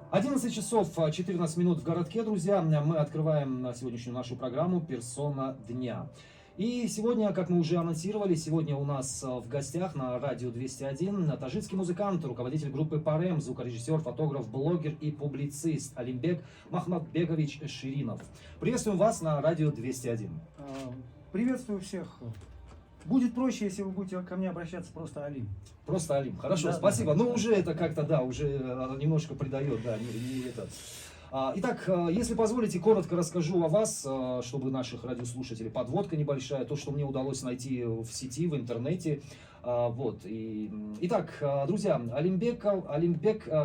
11 часов 14 минут в городке, друзья. Мы открываем сегодняшнюю нашу программу «Персона дня». И сегодня, как мы уже анонсировали, сегодня у нас в гостях на радио 201 таджикский музыкант, руководитель группы Парем, звукорежиссер, фотограф, блогер и публицист Алимбек Махматбекович Ширинов. Приветствуем вас на радио 201. Приветствую всех. Будет проще, если вы будете ко мне обращаться просто Алим. Просто Алим. Хорошо, Да, спасибо. да. Ну, уже это как-то, да, уже немножко придает, да, не это. Итак, если позволите, коротко расскажу о вас, чтобы наших радиослушателей, подводка небольшая, то, что мне удалось найти в сети, в интернете. Итак, друзья, Алимбек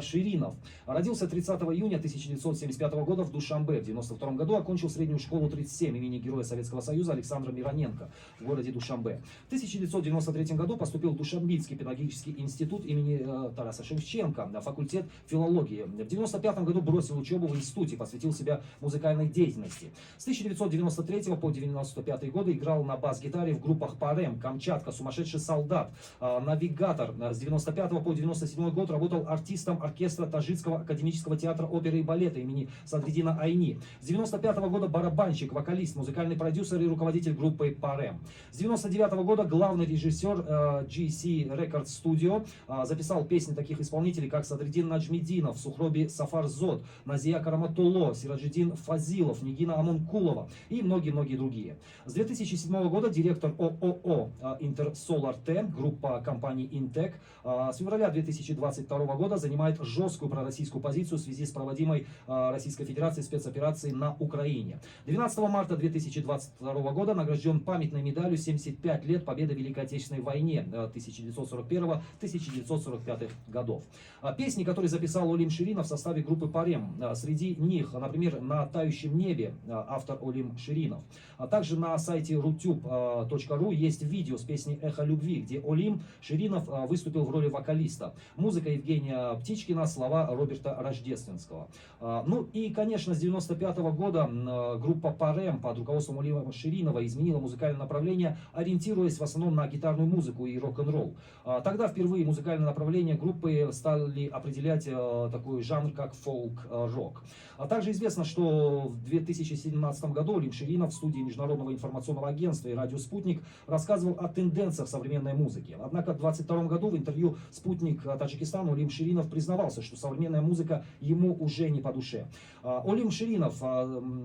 Ширинов родился 30 июня 1975 года в Душанбе. В 1992 году окончил среднюю школу 37 имени Героя Советского Союза Александра Мироненко в городе Душанбе. В 1993 году поступил в Душанбинский педагогический институт имени Тараса Шевченко на факультет филологии. В 1995 году бросил учебу в институте, посвятил себя музыкальной деятельности. С 1993 по 1995 годы играл на бас-гитаре в группах Парем, Камчатка, Сумасшедший солдат, Навигатор. С 95 по 97 год работал артистом оркестра Таджикского академического театра оперы и балета имени Садриддина Айни. С 95 года барабанщик, вокалист, музыкальный продюсер и руководитель группы Парем. С 99 года главный режиссер GC Record Studio. Записал песни таких исполнителей, как Садриддин Наджмидинов, Сухроби Сафарзод, Назия Караматулло, Сираджиддин Фазилов, Нигина Амункулова и многие-многие другие. С 2007 года директор ООО Интерсолар Т, группа компании Интек. С февраля 2022 года занимает жесткую пророссийскую позицию в связи с проводимой Российской Федерацией спецоперацией на Украине. 12 марта 2022 года награжден памятной медалью 75 лет Победы в Великой Отечественной войне 1941-1945 годов. Песни, которые записал Олим Ширинов в составе группы Парем. Среди них, например, «На тающем небе» автор Олим Ширинов. А также на сайте rutube.ru есть видео с песней «Эхо любви», где Олим Ширинов выступил в роли вокалиста. Музыка Евгения Птичкина, слова Роберта Рождественского. Ну и, конечно, с 1995 года группа Парем под руководством Олима Ширинова изменила музыкальное направление, ориентируясь в основном на гитарную музыку и рок-н-ролл. Тогда впервые музыкальное направление группы стали определять такой жанр, как фолк-рок. А также известно, что в 2017 году Олим Ширинов в студии Международного информационного агентства и радио «Спутник» рассказывал о тенденциях современной музыки. Однако в 2022 году в интервью «Спутник Таджикистану» Олим Ширинов признавался, что современная музыка ему уже не по душе. Олим Ширинов,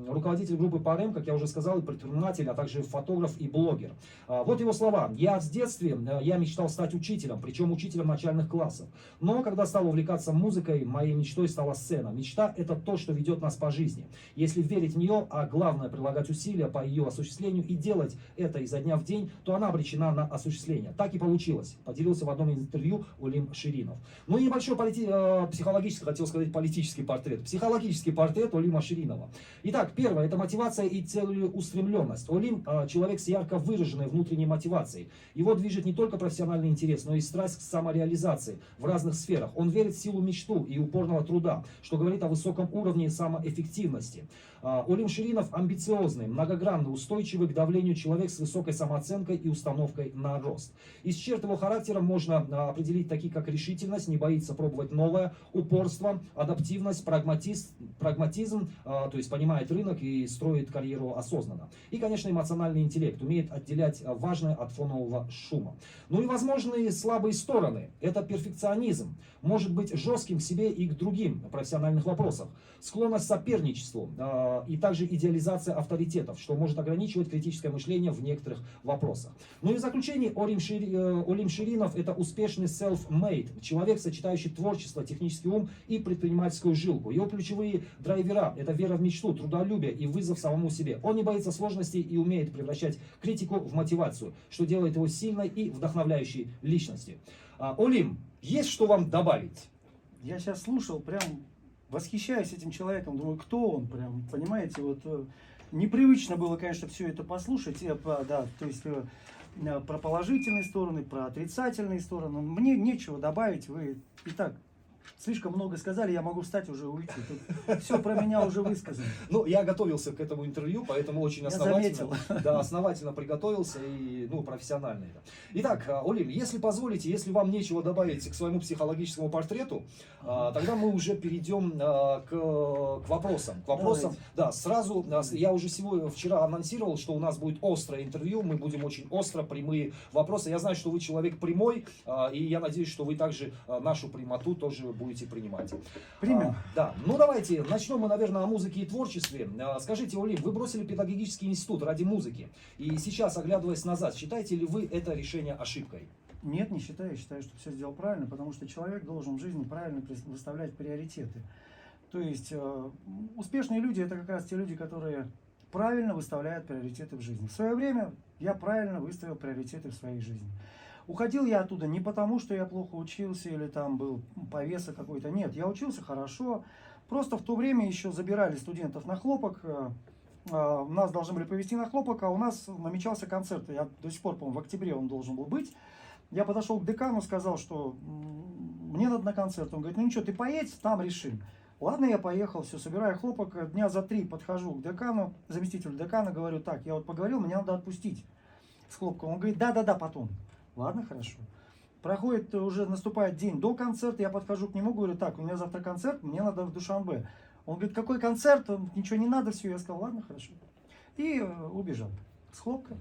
руководитель группы Парем, как я уже сказал, и предприниматель, а также фотограф и блогер. Вот его слова. «Я в детстве мечтал стать учителем, причем учителем начальных классов. Но когда стал увлекаться музыкой, моей мечтой стала сцена. Мечта — это то, что ведет нас по жизни. Если верить в нее, а главное прилагать усилия по ее осуществлению и делать это изо дня в день, то она обречена на осуществление». Так и получилось, поделился в одном из интервью Олим Ширинов. Ну и небольшой психологический, хотел сказать, политический портрет. Психологический портрет Олима Ширинова. Итак, первое — это мотивация и целеустремленность. Олим — человек с ярко выраженной внутренней мотивацией. Его движет не только профессиональный интерес, но и страсть к самореализации в разных сферах. Он верит в силу мечту и упорного труда, что говорит о высоком уровне самоэффективности. Олим Ширинов амбициозный, многогранный, устойчивый к давлению человек с высокой самооценкой и установкой на рост. Из черт его характера можно определить такие, как решительность, не боится пробовать новое, упорство, адаптивность, прагматизм, то есть понимает рынок и строит карьеру осознанно. И, конечно, эмоциональный интеллект, умеет отделять важное от фонового шума. Ну и возможные слабые стороны — это перфекционизм, может быть жестким к себе и к другим в профессиональных вопросах, склонность к соперничеству и также идеализация авторитетов, что может ограничивать критическое мышление в некоторых вопросах. Ну и в заключение, Олим Ширинов — это успешный self-made, человек, сочетающий творчество, технический ум и предпринимательскую жилку. Его ключевые драйвера — это вера в мечту, трудолюбие и вызов самому себе. Он не боится сложностей и умеет превращать критику в мотивацию, что делает его сильной и вдохновляющей личностью. Олим, есть что вам добавить? Я сейчас слушал, прям восхищаюсь этим человеком, думаю, кто он, прям, понимаете, вот непривычно было, конечно, все это послушать, да, то есть про положительные стороны, про отрицательные стороны. Мне нечего добавить, вы и так слишком много сказали, я могу встать уже уйти. Тут все про меня уже высказано. Ну, я готовился к этому интервью, поэтому очень Я основательно, заметил. да, основательно приготовился и, ну, профессионально это. Итак, Олим, если позволите, если вам нечего добавить к своему психологическому портрету, тогда мы уже перейдем к вопросам. К вопросам, да, сразу, я уже вчера анонсировал, что у нас будет острое интервью, мы будем очень остро, прямые вопросы. Я знаю, что вы человек прямой, и я надеюсь, что вы также нашу прямоту тоже будете принимать. Примем. Да, ну давайте, начнем мы, наверное, о музыке и творчестве. Скажите, Олим, вы бросили педагогический институт ради музыки, и сейчас, оглядываясь назад, считаете ли вы это решение ошибкой? Нет, не считаю. Я считаю, что все сделал правильно, потому что человек должен в жизни правильно выставлять приоритеты. То есть успешные люди — это как раз те люди, которые правильно выставляют приоритеты в жизни. В свое время я правильно выставил приоритеты в своей жизни. Уходил я оттуда не потому, что я плохо учился или там был повеса какой-то. Нет, я учился хорошо. Просто в то время еще забирали студентов на хлопок. Нас должны были повезти на хлопок, а у нас намечался концерт. Я до сих пор помню, в октябре он должен был быть. Я подошел к декану, сказал, что мне надо на концерт. Он говорит, ну ничего, ты поедь, там решим. Ладно, я поехал, все, собираю хлопок. Дня за 3 подхожу к декану, заместителю декана, говорю, так, я вот поговорил, меня надо отпустить с хлопком. Он говорит, да, потом. Ладно, хорошо. Проходит, уже наступает день до концерта, я подхожу к нему, говорю, так, у меня завтра концерт, мне надо в Душанбе. Он говорит, какой концерт, ничего не надо, все. Я сказал, ладно, хорошо. И убежал с хлопком.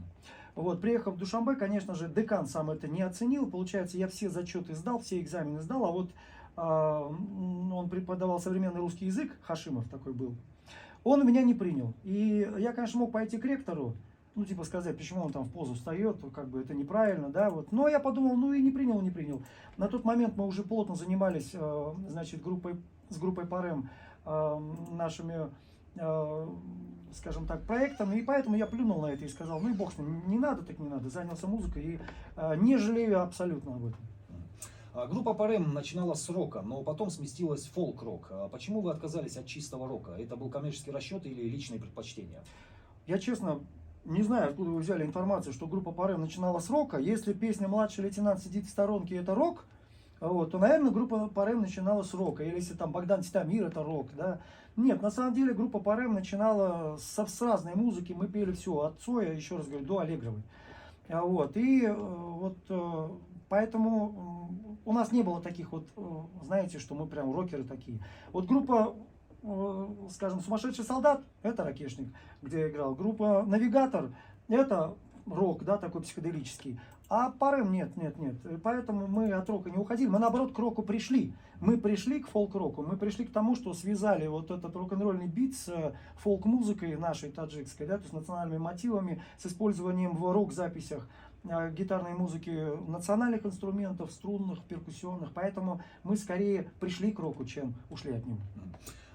Вот, приехав в Душанбе, конечно же, декан сам это не оценил. Получается, я все зачеты сдал, все экзамены сдал, а вот он преподавал современный русский язык, Хашимов такой был. Он меня не принял. И я, конечно, мог пойти к ректору, ну, типа сказать, почему он там в позу встает, как бы это неправильно, да, вот. Но я подумал, ну и не принял. На тот момент мы уже плотно занимались, значит, с группой Парем, нашими, скажем так, проектами, и поэтому я плюнул на это и сказал, ну и бог с ним, не надо, так не надо, занялся музыкой и не жалею абсолютно об этом. Группа Парем начинала с рока, но потом сместилась в фолк-рок. Почему вы отказались от чистого рока? Это был коммерческий расчет или личные предпочтения? Я, честно, не знаю, откуда вы взяли информацию, что группа Парем начинала с рока. Если песня «Младший лейтенант сидит в сторонке» — это рок, вот, то, наверное, группа Парем начинала с рока. Или если там Богдан Титамир — это рок, да. Нет, на самом деле группа Парем начинала с разной музыки. Мы пели все от Цоя, еще раз говорю, до Аллегровой. Вот, и вот поэтому у нас не было таких вот, знаете, что мы прям рокеры такие. Вот группа, скажем, «Сумасшедший солдат» — это ракешник, где я играл. Группа «Навигатор» — это рок, да, такой психоделический. А Парем нет. И поэтому мы от рока не уходили. Мы, наоборот, к року пришли. Мы пришли к фолк-року. Мы пришли к тому, что связали вот этот рок-н-ролльный бит с фолк-музыкой нашей таджикской, да, то есть национальными мотивами, с использованием в рок-записях гитарной музыки национальных инструментов, струнных, перкуссионных. Поэтому мы скорее пришли к року, чем ушли от него.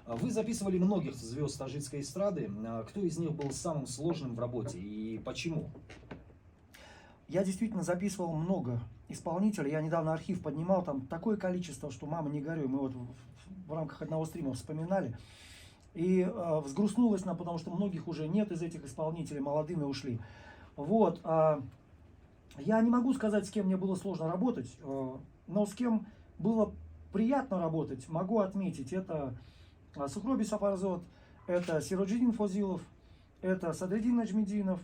Вы записывали многих звезд таджикской эстрады. Кто из них был самым сложным в работе и почему? Я действительно записывал много исполнителей. Я недавно архив поднимал, там такое количество, что мама не горюй. Мы вот в рамках одного стрима вспоминали. И взгрустнулось нам, потому что многих уже нет из этих исполнителей, молодыми ушли. Вот. Я не могу сказать, с кем мне было сложно работать, но с кем было приятно работать, могу отметить. Это Сухроби Сапарзот, это Сироджидин Фозилов, это Садреддин Наджмединов.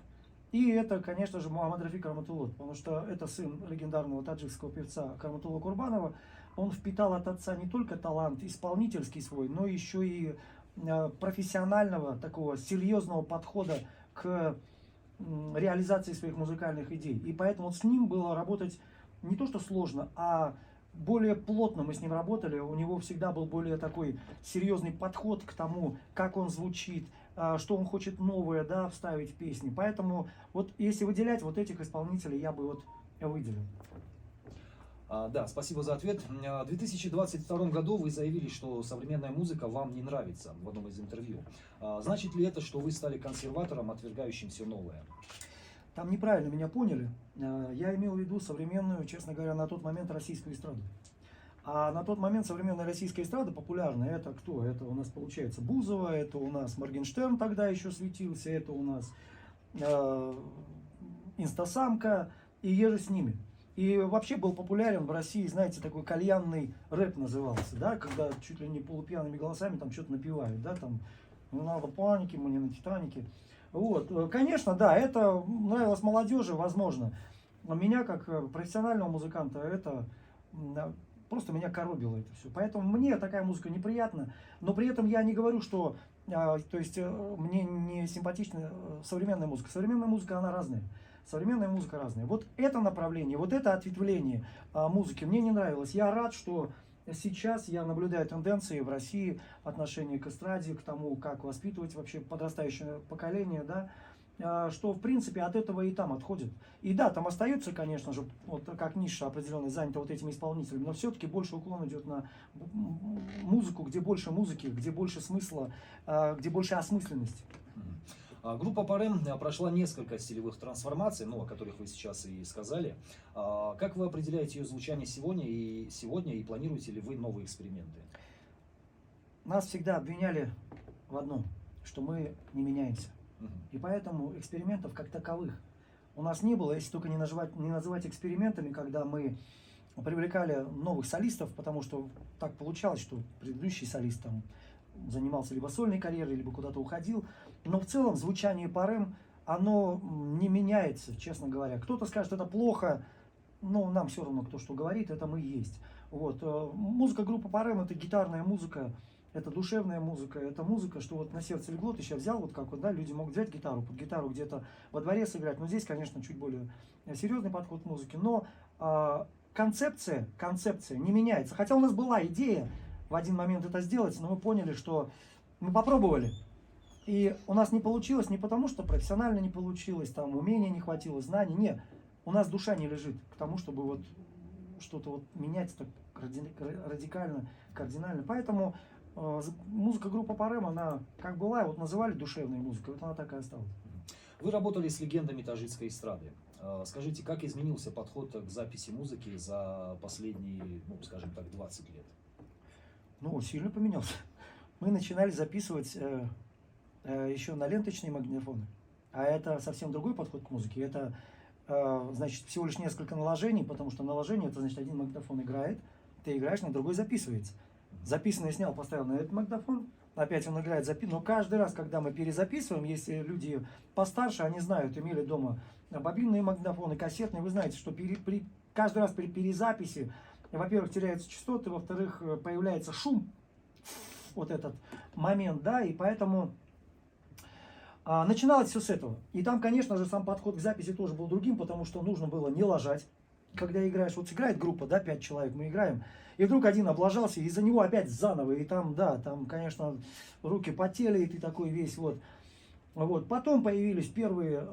И это, конечно же, Мухаммад Рафик Карматуллот, потому что это сын легендарного таджикского певца Карматулла Курбанова. Он впитал от отца не только талант исполнительский свой, но еще и профессионального, такого серьезного подхода к реализации своих музыкальных идей. И поэтому вот с ним было работать не то что сложно, а более плотно мы с ним работали. У него всегда был более такой серьезный подход к тому, как он звучит, что он хочет новое, да, вставить в песни. Поэтому вот если выделять вот этих исполнителей, я бы вот выделил. Да, спасибо за ответ. В 2022 году вы заявили, что современная музыка вам не нравится в одном из интервью. Значит ли это, что вы стали консерватором, отвергающим все новое? Там неправильно меня поняли. Я имел в виду современную, честно говоря, на тот момент российскую эстраду. А на тот момент современная российская эстрада популярная. Это кто? Это у нас получается Бузова, это у нас Моргенштерн тогда еще светился, это у нас Инстасамка и еже с ними. И вообще был популярен в России, знаете, такой кальянный рэп назывался, да, когда чуть ли не полупьяными голосами там что-то напевают, да, там, не надо паники, мы не на Титанике. Вот, конечно, да, это нравилось молодежи, возможно. Но меня, как профессионального музыканта, это просто меня коробило это все. Поэтому мне такая музыка неприятна, но при этом я не говорю, что, то есть, мне не симпатична современная музыка. Современная музыка, она разная. Современная музыка разная. Вот это направление, вот это ответвление музыки мне не нравилось. Я рад, что сейчас я наблюдаю тенденции в России, отношение к эстраде, к тому, как воспитывать вообще подрастающее поколение, да, что в принципе от этого и там отходит. И да, там остается, конечно же, вот как ниша определенная занята вот этими исполнителями, но все-таки больше уклон идет на музыку, где больше музыки, где больше смысла, где больше осмысленности. Группа Парем прошла несколько стилевых трансформаций, ну, о которых вы сейчас и сказали. Как вы определяете ее звучание сегодня и планируете ли вы новые эксперименты? Нас всегда обвиняли в одном, что мы не меняемся. И поэтому экспериментов как таковых у нас не было, если только не называть экспериментами, когда мы привлекали новых солистов, потому что так получалось, что предыдущий солист там занимался либо сольной карьерой, либо куда-то уходил. Но в целом звучание Парем, оно не меняется, честно говоря. Кто-то скажет, это плохо, но нам все равно, кто что говорит, это мы и есть. Вот. Музыка группы Парем — это гитарная музыка, это душевная музыка, это музыка, что вот на сердце легло, ты сейчас взял, вот как вот, да, люди могут взять гитару, под гитару где-то во дворе сыграть, но здесь, конечно, чуть более серьезный подход к музыке, но концепция не меняется. Хотя у нас была идея в один момент это сделать, но мы поняли, что мы попробовали, и у нас не получилось не потому, что профессионально не получилось, там умения не хватило, знаний, нет, у нас душа не лежит к тому, чтобы вот что-то вот менять так радикально, кардинально, поэтому музыка группы Парем, она как была, вот называли душевной музыкой, вот она так и осталась. Вы работали с легендами таджикской эстрады. Скажите, как изменился подход к записи музыки за последние, ну, скажем так, 20 лет? Ну, сильно поменялся. Мы начинали записывать еще на ленточные магнитофоны, а это совсем другой подход к музыке. Это, значит, всего лишь несколько наложений, потому что наложение, это значит, один магнитофон играет, ты играешь, на другой записывается. Записанное снял, поставил на этот магнитофон, опять он играет, но каждый раз, когда мы перезаписываем, если люди постарше, они знают, имели дома бобинные магнитофоны, кассетные, вы знаете, что каждый раз при перезаписи, во-первых, теряются частоты, во-вторых, появляется шум, вот этот момент, да, и поэтому начиналось все с этого. И там, конечно же, сам подход к записи тоже был другим, потому что нужно было не ложать. Когда играешь, вот играет группа, да, 5 человек, мы играем, и вдруг один облажался, и за него опять заново, и там, да, там, конечно, руки потели, и ты такой весь вот. Вот. Потом появились первые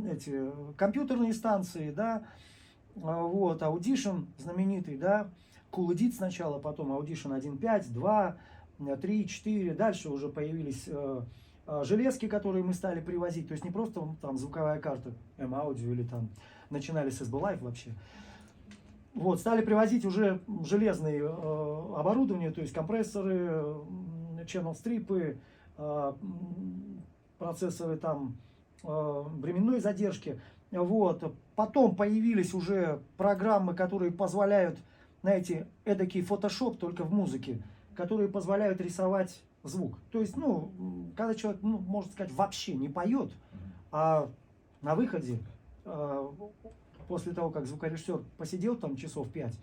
эти компьютерные станции, да, вот, Audition знаменитый, да, Cool Edit сначала, потом Audition 1.5, 2, 3, 4, дальше уже появились железки, которые мы стали привозить, то есть не просто там звуковая карта M-Audio или там начинали с SB Live вообще. Вот, стали привозить уже железные оборудование, то есть компрессоры, channel стрипы, процессоры там временной задержки. Вот. Потом появились уже программы, которые позволяют, знаете, эдакий Photoshop только в музыке, которые позволяют рисовать звук. То есть, ну, когда человек, ну, можно сказать, вообще не поет, а на выходе, после того, как звукорежиссер посидел там часов 5,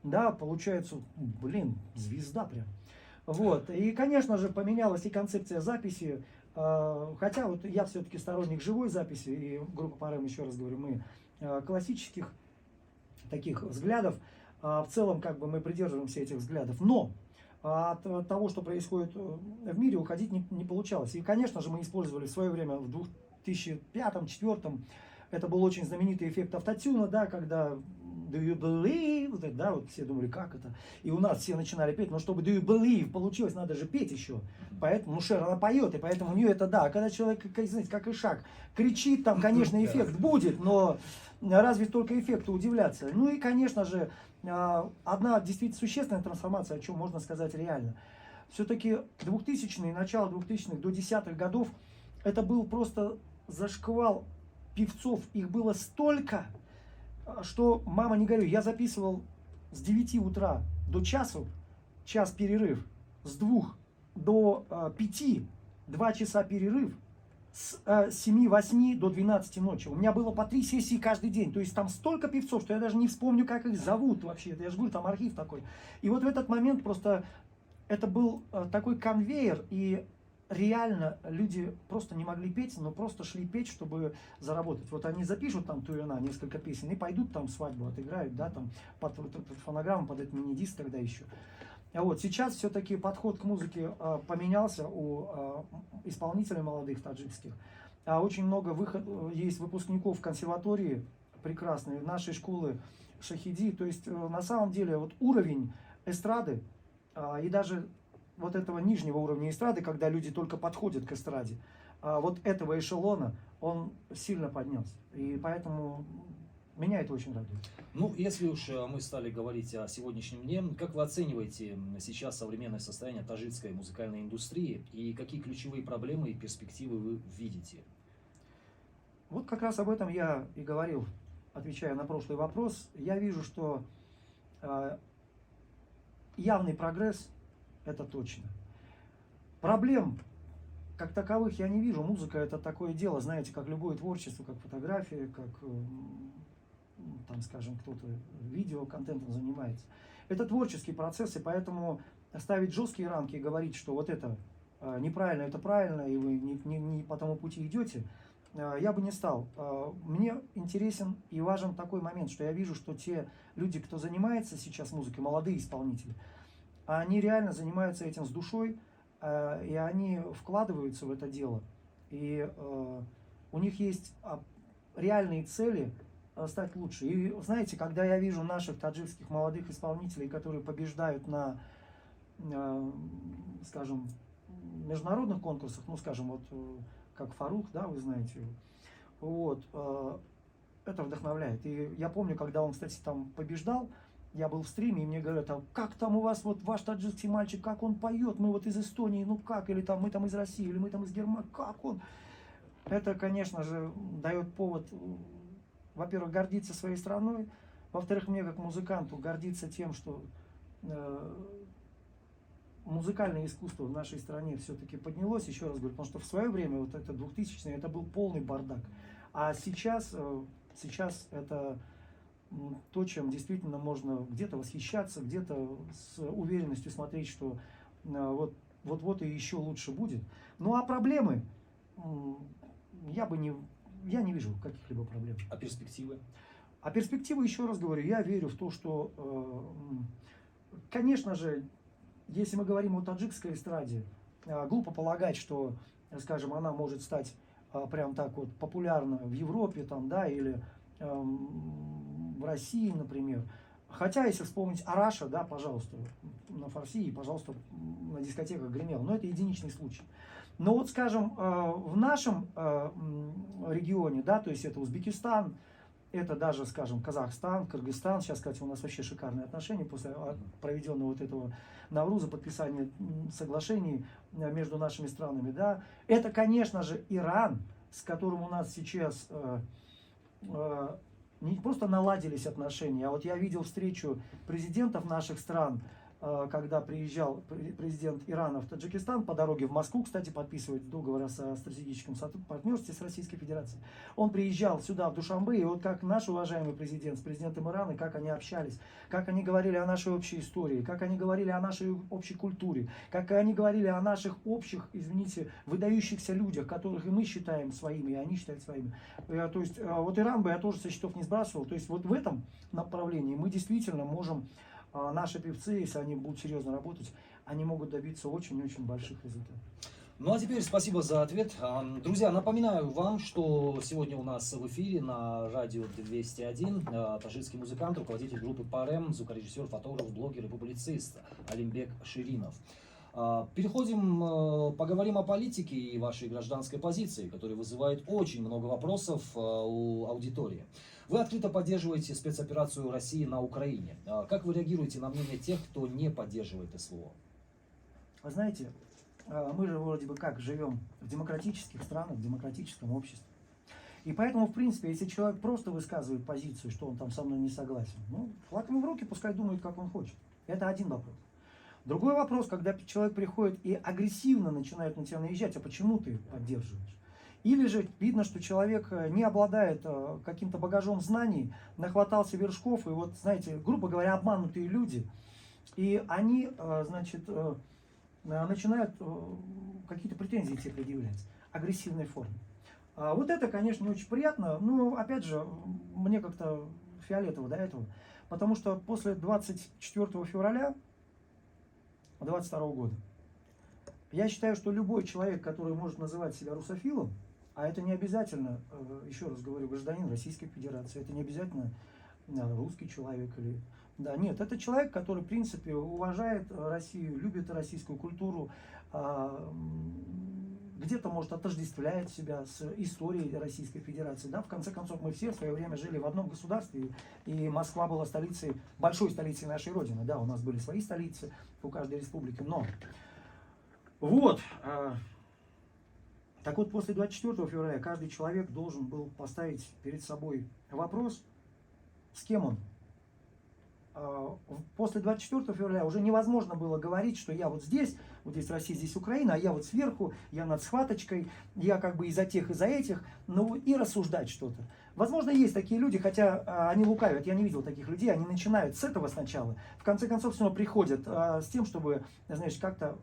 да, получается, блин, звезда прям. Вот. И, конечно же, поменялась и концепция записи, хотя вот я все-таки сторонник живой записи, и группа Парем, еще раз говорю, мы классических таких взглядов, в целом как бы мы придерживаемся этих взглядов, но от того, что происходит в мире, уходить не получалось. И, конечно же, мы использовали в свое время в 2005-2004, это был очень знаменитый эффект автотюна, да, когда do you believe, да, вот все думали, как это, и у нас все начинали петь, но чтобы do you believe получилось, надо же петь еще, поэтому, ну, Шер, она поет, и поэтому у нее это, да, когда человек, знаете, как Ишак, кричит, там, конечно, эффект будет, но разве только эффекту удивляться. Ну и, конечно же, одна действительно существенная трансформация, о чем можно сказать реально. Все-таки 2000-е, начало 2000-х до 10-х годов, это был просто зашквал певцов, их было столько, что, мама, не горюй, я записывал с 9 утра до часу, час перерыв, с 2 до 5, 2 часа перерыв, с 7-8 до 12 ночи. У меня было по 3 сессии каждый день. То есть там столько певцов, что я даже не вспомню, как их зовут вообще. Я же говорю, там архив такой. И вот в этот момент просто это был такой конвейер, и реально люди просто не могли петь, но просто шли петь, чтобы заработать. Вот они запишут там Туюна, несколько песен, и пойдут там свадьбу отыграют, да, там под фонограмму, под этот мини-диск тогда еще. А вот сейчас все-таки подход к музыке поменялся у исполнителей молодых таджикских. Очень много есть выпускников консерватории прекрасные, нашей школы Шахиди. То есть на самом деле вот уровень эстрады и даже вот этого нижнего уровня эстрады, когда люди только подходят к эстраде, вот этого эшелона, он сильно поднялся. И поэтому меня это очень радует. Ну, если уж мы стали говорить о сегодняшнем дне, как вы оцениваете сейчас современное состояние таджикской музыкальной индустрии и какие ключевые проблемы и перспективы вы видите? Вот как раз об этом я и говорил, отвечая на прошлый вопрос. Я вижу, что явный прогресс, это точно. Проблем как таковых я не вижу. Музыка это такое дело, знаете, как любое творчество, как фотография, как там, скажем, кто-то видеоконтентом занимается. Это творческий процесс, и поэтому ставить жесткие рамки и говорить, что вот это неправильно, это правильно, и вы не по тому пути идете, я бы не стал. Мне интересен и важен такой момент, что я вижу, что те люди, кто занимается сейчас музыкой, молодые исполнители, они реально занимаются этим с душой, и они вкладываются в это дело. И у них есть реальные цели стать лучше. И знаете, когда я вижу наших таджикских молодых исполнителей, которые побеждают на, скажем, международных конкурсах, ну, скажем, вот как Фарух, да, вы знаете, вот, это вдохновляет. И я помню, когда он, кстати, там побеждал, я был в стриме, и мне говорят, а как там у вас, вот ваш таджикский мальчик, как он поет, мы вот из Эстонии, ну как, или там мы там из России, или мы там из Германии, как он? Это, конечно же, дает повод, во-первых, гордиться своей страной, во-вторых, мне как музыканту гордиться тем, что музыкальное искусство в нашей стране все-таки поднялось, еще раз говорю, потому что в свое время, вот это 2000-е, это был полный бардак. А сейчас это то, чем действительно можно где-то восхищаться, где-то с уверенностью смотреть, что вот и еще лучше будет. Ну а проблемы, я не вижу каких-либо проблем. А перспективы? А перспективы, еще раз говорю, я верю в то, что, конечно же, если мы говорим о таджикской эстраде, глупо полагать, что, скажем, она может стать прям так вот популярна в Европе, там, да, или в России, например. Хотя, если вспомнить Араша, да, пожалуйста, на фарси, пожалуйста, на дискотеках гремел. Но это единичный случай. Но вот, скажем, в нашем регионе, да, то есть это Узбекистан, это даже, скажем, Казахстан, Кыргызстан. Сейчас, кстати, у нас вообще шикарные отношения после проведенного вот этого Навруза, подписания соглашений между нашими странами, да. Это, конечно же, Иран, с которым у нас сейчас не просто наладились отношения, а вот я видел встречу президентов наших стран, когда приезжал президент Ирана в Таджикистан по дороге в Москву, кстати, подписывать договор о стратегическом партнерстве с Российской Федерацией. Он приезжал сюда, в Душанбе, и вот как наш уважаемый президент с президентом Ирана, как они общались, как они говорили о нашей общей истории, как они говорили о нашей общей культуре, как они говорили о наших общих, извините, выдающихся людях, которых и мы считаем своими, и они считают своими. То есть вот Иран бы я тоже со счетов не сбрасывал. То есть вот в этом направлении мы действительно можем, наши певцы, если они будут серьезно работать, они могут добиться очень-очень больших результатов. Ну а теперь спасибо за ответ. Друзья, напоминаю вам, что сегодня у нас в эфире на радио 201 таджикский музыкант, руководитель группы Парем, звукорежиссер, фотограф, блогер и публицист Алимбек Ширинов. Переходим, поговорим о политике и вашей гражданской позиции, которая вызывает очень много вопросов у аудитории. Вы открыто поддерживаете спецоперацию России на Украине. Как вы реагируете на мнение тех, кто не поддерживает СВО? Вы знаете, мы же вроде бы как живем в демократических странах, в демократическом обществе. И поэтому, в принципе, если человек просто высказывает позицию, что он там со мной не согласен, ну, флаг ему в руки, пускай думает, как он хочет. Это один вопрос. Другой вопрос, когда человек приходит и агрессивно начинает на тебя наезжать, а почему ты поддерживаешь? Или же видно, что человек не обладает каким-то багажом знаний, нахватался вершков, и вот, знаете, грубо говоря, обманутые люди, и они, значит, начинают какие-то претензии тебе предъявлять, агрессивной форме. Вот это, конечно, не очень приятно, но, опять же, мне как-то фиолетово до этого, потому что после 24 февраля 2022 года я считаю, что любой человек, который может называть себя русофилом, а это не обязательно, еще раз говорю, гражданин Российской Федерации, это не обязательно русский человек или... Да, нет, это человек, который, в принципе, уважает Россию, любит российскую культуру, где-то, может, отождествляет себя с историей Российской Федерации. Да? В конце концов, мы все в свое время жили в одном государстве, и Москва была столицей, большой столицей нашей Родины. Да, у нас были свои столицы у каждой республики, но... Вот. Так вот, после 24 февраля каждый человек должен был поставить перед собой вопрос, с кем он. После 24 февраля уже невозможно было говорить, что я вот здесь Россия, здесь Украина, а я вот сверху, я над схваточкой, я как бы из-за тех, из-за этих, ну и рассуждать что-то. Возможно, есть такие люди, хотя они лукавят, я не видел таких людей, они начинают с этого сначала, в конце концов все равно приходят с тем, чтобы, знаешь, как-то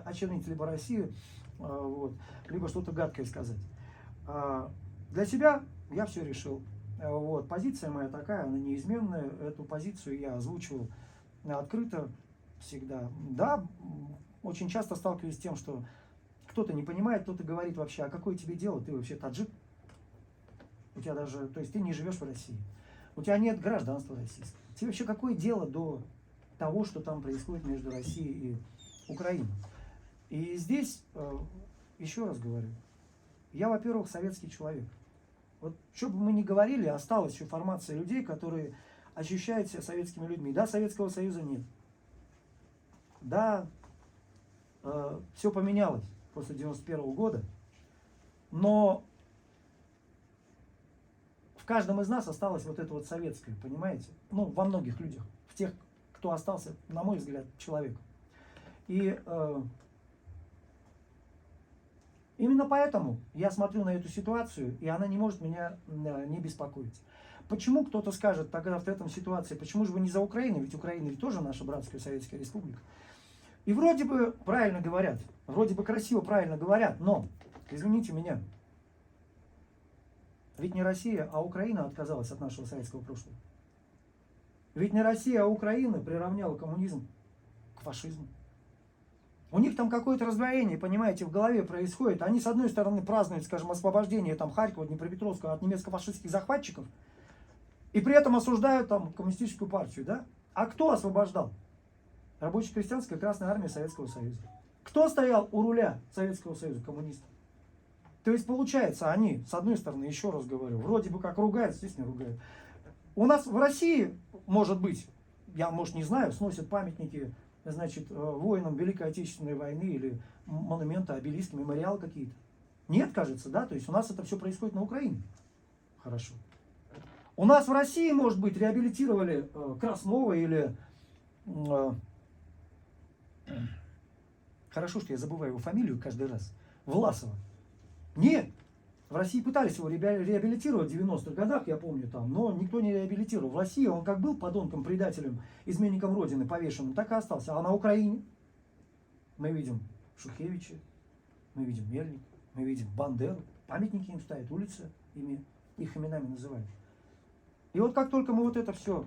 очернить либо Россию, вот, либо что-то гадкое сказать. Для себя я все решил. Вот, позиция моя такая, она неизменная. Эту позицию я озвучивал открыто всегда. Да, очень часто сталкиваюсь с тем, что кто-то не понимает, кто-то говорит вообще, а какое тебе дело, ты вообще таджик? У тебя даже, то есть ты не живешь в России, у тебя нет гражданства российского. Тебе вообще какое дело до того, что там происходит между Россией и Украиной? И здесь, еще раз говорю, я, во-первых, советский человек. Вот что бы мы ни говорили, осталась еще формация людей, которые ощущают себя советскими людьми. Да, Советского Союза нет. Да, все поменялось после 91 года. Но в каждом из нас осталось вот это вот советское, понимаете? Ну, во многих людях. В тех, кто остался, на мой взгляд, человеком. И именно поэтому я смотрю на эту ситуацию, и она не может меня не беспокоить. Почему кто-то скажет тогда в этом ситуации, почему же вы не за Украину, ведь Украина ведь тоже наша братская Советская Республика. И вроде бы правильно говорят, вроде бы красиво правильно говорят, но, извините меня, ведь не Россия, а Украина отказалась от нашего советского прошлого. Ведь не Россия, а Украина приравняла коммунизм к фашизму. У них там какое-то раздвоение, понимаете, в голове происходит. Они, с одной стороны, празднуют, скажем, освобождение там, Харькова, Днепропетровска от немецко-фашистских захватчиков, и при этом осуждают там коммунистическую партию, да? А кто освобождал? Рабоче-крестьянская Красная Армия Советского Союза. Кто стоял у руля Советского Союза? Коммунисты. То есть, получается, они, с одной стороны, еще раз говорю, вроде бы как ругают, здесь не ругают. У нас в России, может быть, я, может, не знаю, сносят памятники, значит, воинам Великой Отечественной войны или монументы, обелиски, мемориалы какие-то. Нет, кажется, да? То есть у нас это все происходит на Украине. Хорошо. У нас в России, может быть, реабилитировали Краснова или... Хорошо, что я забываю его фамилию каждый раз. Власова. Нет. В России пытались его реабилитировать в 90-х годах, я помню там, но никто не реабилитировал. В России он как был подонком, предателем, изменником Родины, повешенным, так и остался. А на Украине мы видим Шухевича, мы видим Мельник, мы видим Бандеру. Памятники им ставят, улицы их именами называют. И вот как только мы вот это все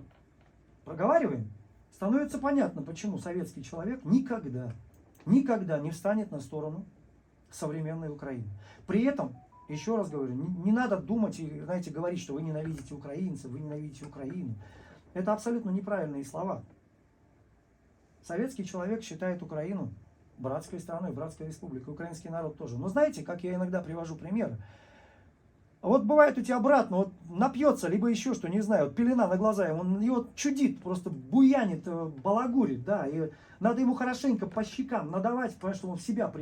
проговариваем, становится понятно, почему советский человек никогда не встанет на сторону современной Украины. При этом, еще раз говорю, не надо думать и, знаете, говорить, что вы ненавидите украинцев, вы ненавидите Украину. Это абсолютно неправильные слова. Советский человек считает Украину братской страной, братской республикой, украинский народ тоже. Но знаете, как я иногда привожу примеры, вот бывает у тебя обратно, вот напьется, либо еще что, не знаю, вот пелена на глаза, его чудит, просто буянит, балагурит, да, и надо ему хорошенько по щекам надавать, потому что он в себя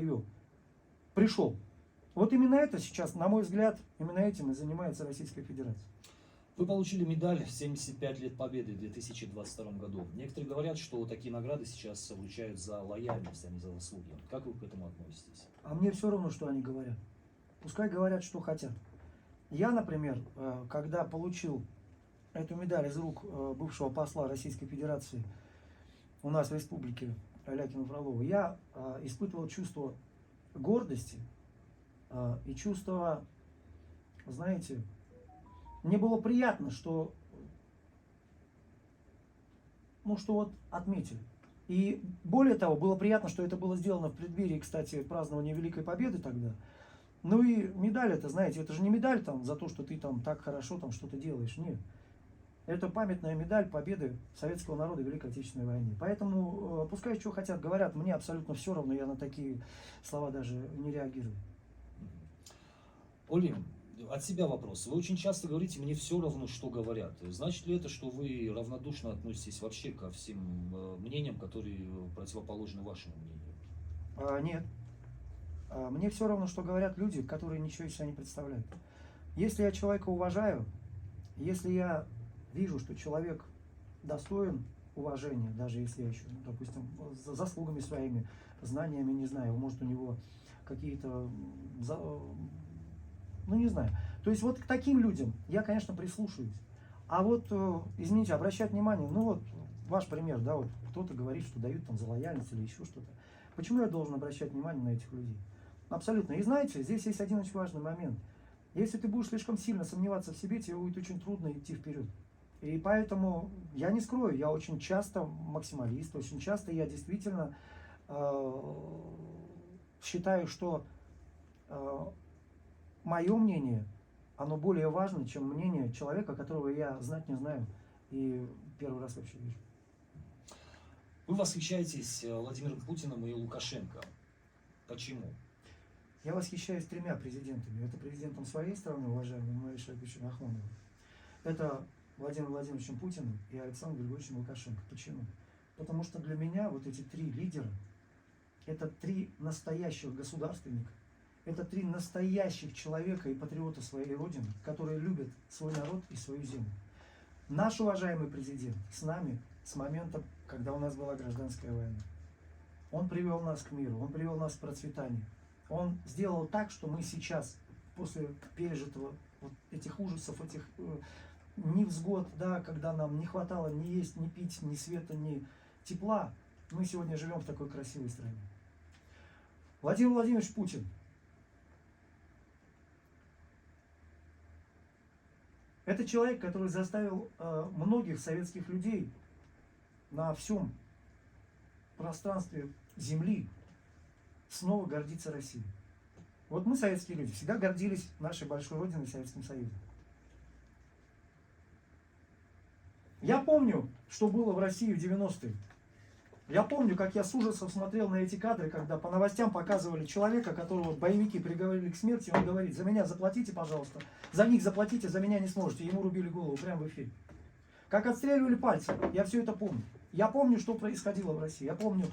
пришел. Вот именно это сейчас, на мой взгляд, именно этим и занимается Российская Федерация. Вы получили медаль «75 лет Победы» в 2022 году. Некоторые говорят, что такие награды сейчас вручают за лояльность, а не за заслуги. Как вы к этому относитесь? А мне все равно, что они говорят. Пускай говорят, что хотят. Я, например, когда получил эту медаль из рук бывшего посла Российской Федерации у нас в республике Алякина Фролова, я испытывал чувство гордости и чувство, знаете, мне было приятно, что, что вот отметили. И более того, было приятно, что это было сделано в преддверии, кстати, празднования Великой Победы тогда. Ну и медаль это, знаете, это же не медаль там за то, что ты там так хорошо там что-то делаешь. Нет. Это памятная медаль победы советского народа в Великой Отечественной войне. Поэтому пускай что хотят, говорят, мне абсолютно все равно, я на такие слова даже не реагирую. Олим, от себя вопрос. Вы очень часто говорите, мне все равно, что говорят. Значит ли это, что вы равнодушно относитесь вообще ко всем мнениям, которые противоположны вашему мнению? Нет. Мне все равно, что говорят люди, которые ничего из себя не представляют. Если я человека уважаю, если я вижу, что человек достоин уважения, даже если я еще, допустим, за заслугами своими, знаниями, не знаю, может у него какие-то, не знаю. То есть вот к таким людям я, конечно, прислушиваюсь. А вот, извините, обращать внимание, ваш пример, да, вот кто-то говорит, что дают там за лояльность или еще что-то. Почему я должен обращать внимание на этих людей? Абсолютно. И знаете, здесь есть один очень важный момент. Если ты будешь слишком сильно сомневаться в себе, тебе будет очень трудно идти вперед. И поэтому я не скрою, я очень часто максималист, очень часто я действительно считаю, что мое мнение, оно более важно, чем мнение человека, которого я знать не знаю и первый раз вообще вижу. Вы восхищаетесь Владимиром Путиным и Лукашенко. Почему? Я восхищаюсь тремя президентами. Это президентом своей страны, уважаемый Мария Шайбовичем Ахмановым. Это Владимиром Владимировичем Путиным и Александром Григорьевичем Лукашенко. Почему? Потому что для меня вот эти три лидера, это три настоящих государственника, это три настоящих человека и патриота своей родины, которые любят свой народ и свою землю. Наш уважаемый президент с нами с момента, когда у нас была гражданская война. Он привел нас к миру, он привел нас к процветанию. Он сделал так, что мы сейчас, после пережитого вот этих ужасов, этих невзгод, да, когда нам не хватало ни есть, ни пить, ни света, ни тепла, мы сегодня живем в такой красивой стране. Владимир Владимирович Путин. Это человек, который заставил многих советских людей на всем пространстве Земли снова гордиться Россией. Вот мы, советские люди, всегда гордились нашей большой родиной, Советским Союзом. Я помню, что было в России в 90-е. Я помню, как я с ужасом смотрел на эти кадры, когда по новостям показывали человека, которого боевики приговорили к смерти, он говорит: за меня заплатите, пожалуйста, за них заплатите, за меня не сможете. Ему рубили голову прямо в эфире. Как отстреливали пальцы, я все это помню. Я помню, что происходило в России. Я помню,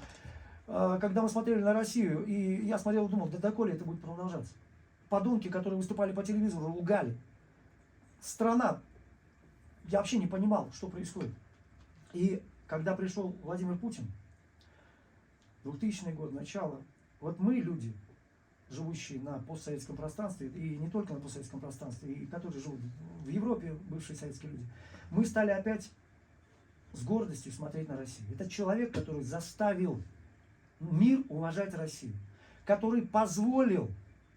когда мы смотрели на Россию, и я смотрел и думал, да доколе это будет продолжаться. Подонки, которые выступали по телевизору, лгали. Страна, я вообще не понимал, что происходит. И когда пришел Владимир Путин, 2000 год, начало, вот мы, люди, живущие на постсоветском пространстве, и не только на постсоветском пространстве, и которые живут в Европе, бывшие советские люди, мы стали опять с гордостью смотреть на Россию. Это человек, который заставил мир уважать Россию, который позволил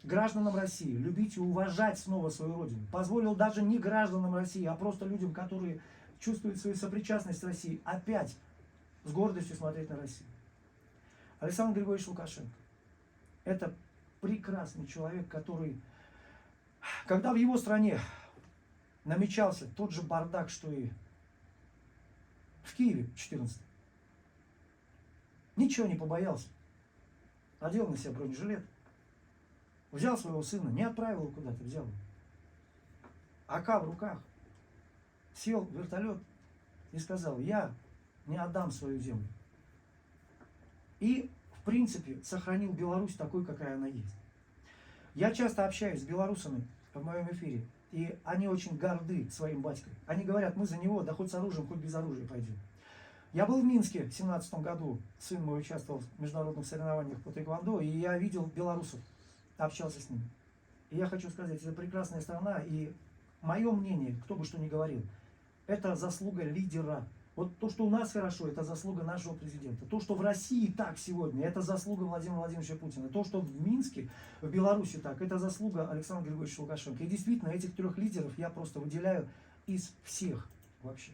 гражданам России любить и уважать снова свою родину, позволил даже не гражданам России, а просто людям, которые чувствуют свою сопричастность с Россией, опять с гордостью смотреть на Россию. Александр Григорьевич Лукашенко. Это прекрасный человек, который, когда в его стране намечался тот же бардак, что и в Киеве в 14, ничего не побоялся. Надел на себя бронежилет, взял своего сына, не отправил его куда-то, взял его. АК в руках, сел в вертолет и сказал: я не отдам свою землю. И, в принципе, сохранил Беларусь такой, какая она есть. Я часто общаюсь с белорусами в моем эфире, и они очень горды своим батькой. Они говорят, мы за него, да хоть с оружием, хоть без оружия пойдем. Я был в Минске в 2017 году, сын мой участвовал в международных соревнованиях по тэквондо, и я видел белорусов, общался с ними. И я хочу сказать, это прекрасная страна, и мое мнение, кто бы что ни говорил, это заслуга лидера. Вот то, что у нас хорошо, это заслуга нашего президента. То, что в России так сегодня, это заслуга Владимира Владимировича Путина. То, что в Минске, в Беларуси так, это заслуга Александра Григорьевича Лукашенко. И действительно, этих трех лидеров я просто выделяю из всех вообще.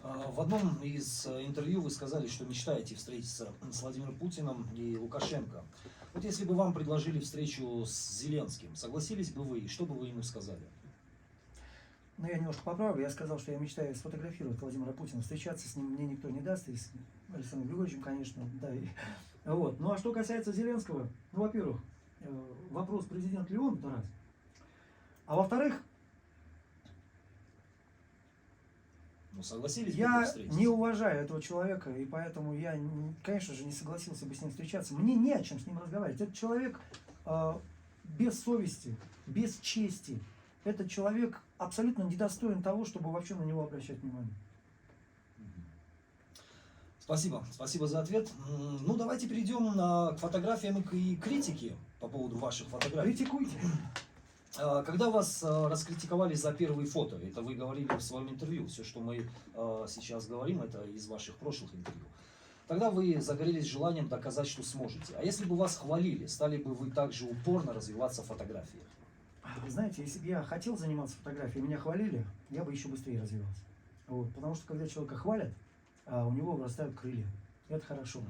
В одном из интервью вы сказали, что мечтаете встретиться с Владимиром Путиным и Лукашенко. Вот если бы вам предложили встречу с Зеленским, согласились бы вы, и что бы вы ему сказали? Но я немножко поправлю, я сказал, что я мечтаю сфотографировать Владимира Путина, встречаться с ним мне никто не даст, и с Александром Григорьевичем, конечно, да. Вот. Ну а что касается Зеленского, ну, во-первых, вопрос, президент ли он, это раз. А во-вторых, Ну, согласились бы я вы встретиться? не уважаю этого человека, и поэтому я, конечно же, не согласился бы с ним встречаться. Мне не о чем с ним разговаривать. Этот человек без совести, без чести. Этот человек абсолютно недостоин того, чтобы вообще на него обращать внимание. Спасибо, спасибо за ответ. Ну, давайте перейдем к фотографиям и критике по поводу ваших фотографий. Критикуйте. Когда вас раскритиковали за первые фото, это вы говорили в своем интервью, все, что мы сейчас говорим, это из ваших прошлых интервью. Тогда вы загорелись желанием доказать, что сможете. А если бы вас хвалили, стали бы вы также упорно развиваться в фотографиях? Вы знаете, если бы я хотел заниматься фотографией, меня хвалили, я бы еще быстрее развивался. Вот, потому что когда человека хвалят, у него вырастают крылья. Это хорошо.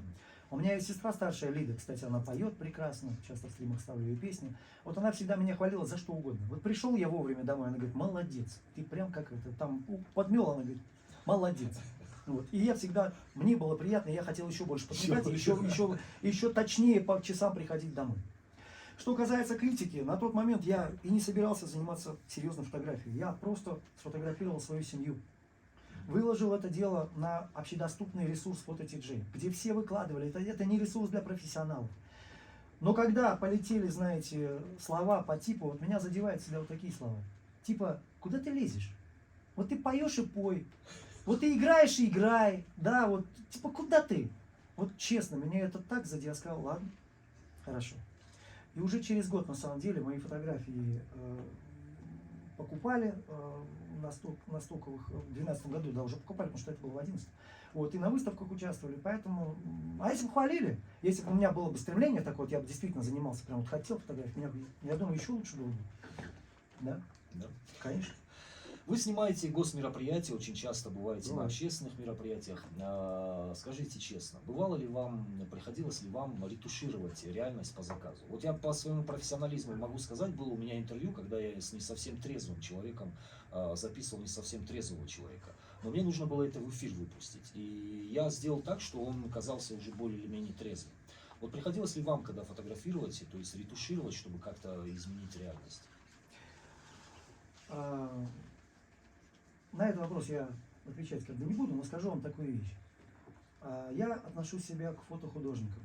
У меня есть сестра старшая, Лида, кстати, она поет прекрасно, часто в стримах ставлю ее песни. Вот она всегда меня хвалила за что угодно. Вот пришел я вовремя домой, она говорит, молодец, ты прям как это, там подмел, она говорит, молодец. Вот. И я всегда, мне было приятно, я хотел еще больше подмигать, еще точнее по часам приходить домой. Что касается критики, на тот момент я и не собирался заниматься серьезной фотографией. Я просто сфотографировал свою семью. Выложил это дело на общедоступный ресурс FotoTJ, где все выкладывали. Это не ресурс для профессионалов. Но когда полетели, знаете, слова по типу, вот меня задевают всегда вот такие слова. Типа, куда ты лезешь? Вот ты поешь и пой. Вот ты играешь и играй. Да, вот, типа, куда ты? Вот честно, меня это так задело. Я сказал, ладно, хорошо. И уже через год, на самом деле, мои фотографии покупали на стоковых в 2012 году, да, уже покупали, потому что это было в 2011. Вот, и на выставках участвовали, поэтому, а если бы хвалили, если бы у меня было бы стремление такое, вот я бы действительно занимался, прям вот хотел фотографии, я думаю, еще лучше было бы. Да? Да. Конечно. Вы снимаете госмероприятия, очень часто бываете на Бывает. общественных мероприятиях. Скажите честно, бывало ли вам, приходилось ли вам ретушировать реальность по заказу? Вот я по своему профессионализму могу сказать, было у меня интервью, когда я с не совсем трезвым человеком записывал не совсем трезвого человека. Но мне нужно было это в эфир выпустить. И я сделал так, что он казался уже более или менее трезвым. Вот приходилось ли вам, когда фотографируете, то есть ретушировать, чтобы как-то изменить реальность? На этот вопрос я отвечать как бы не буду, но скажу вам такую вещь. Я отношу себя к фотохудожникам.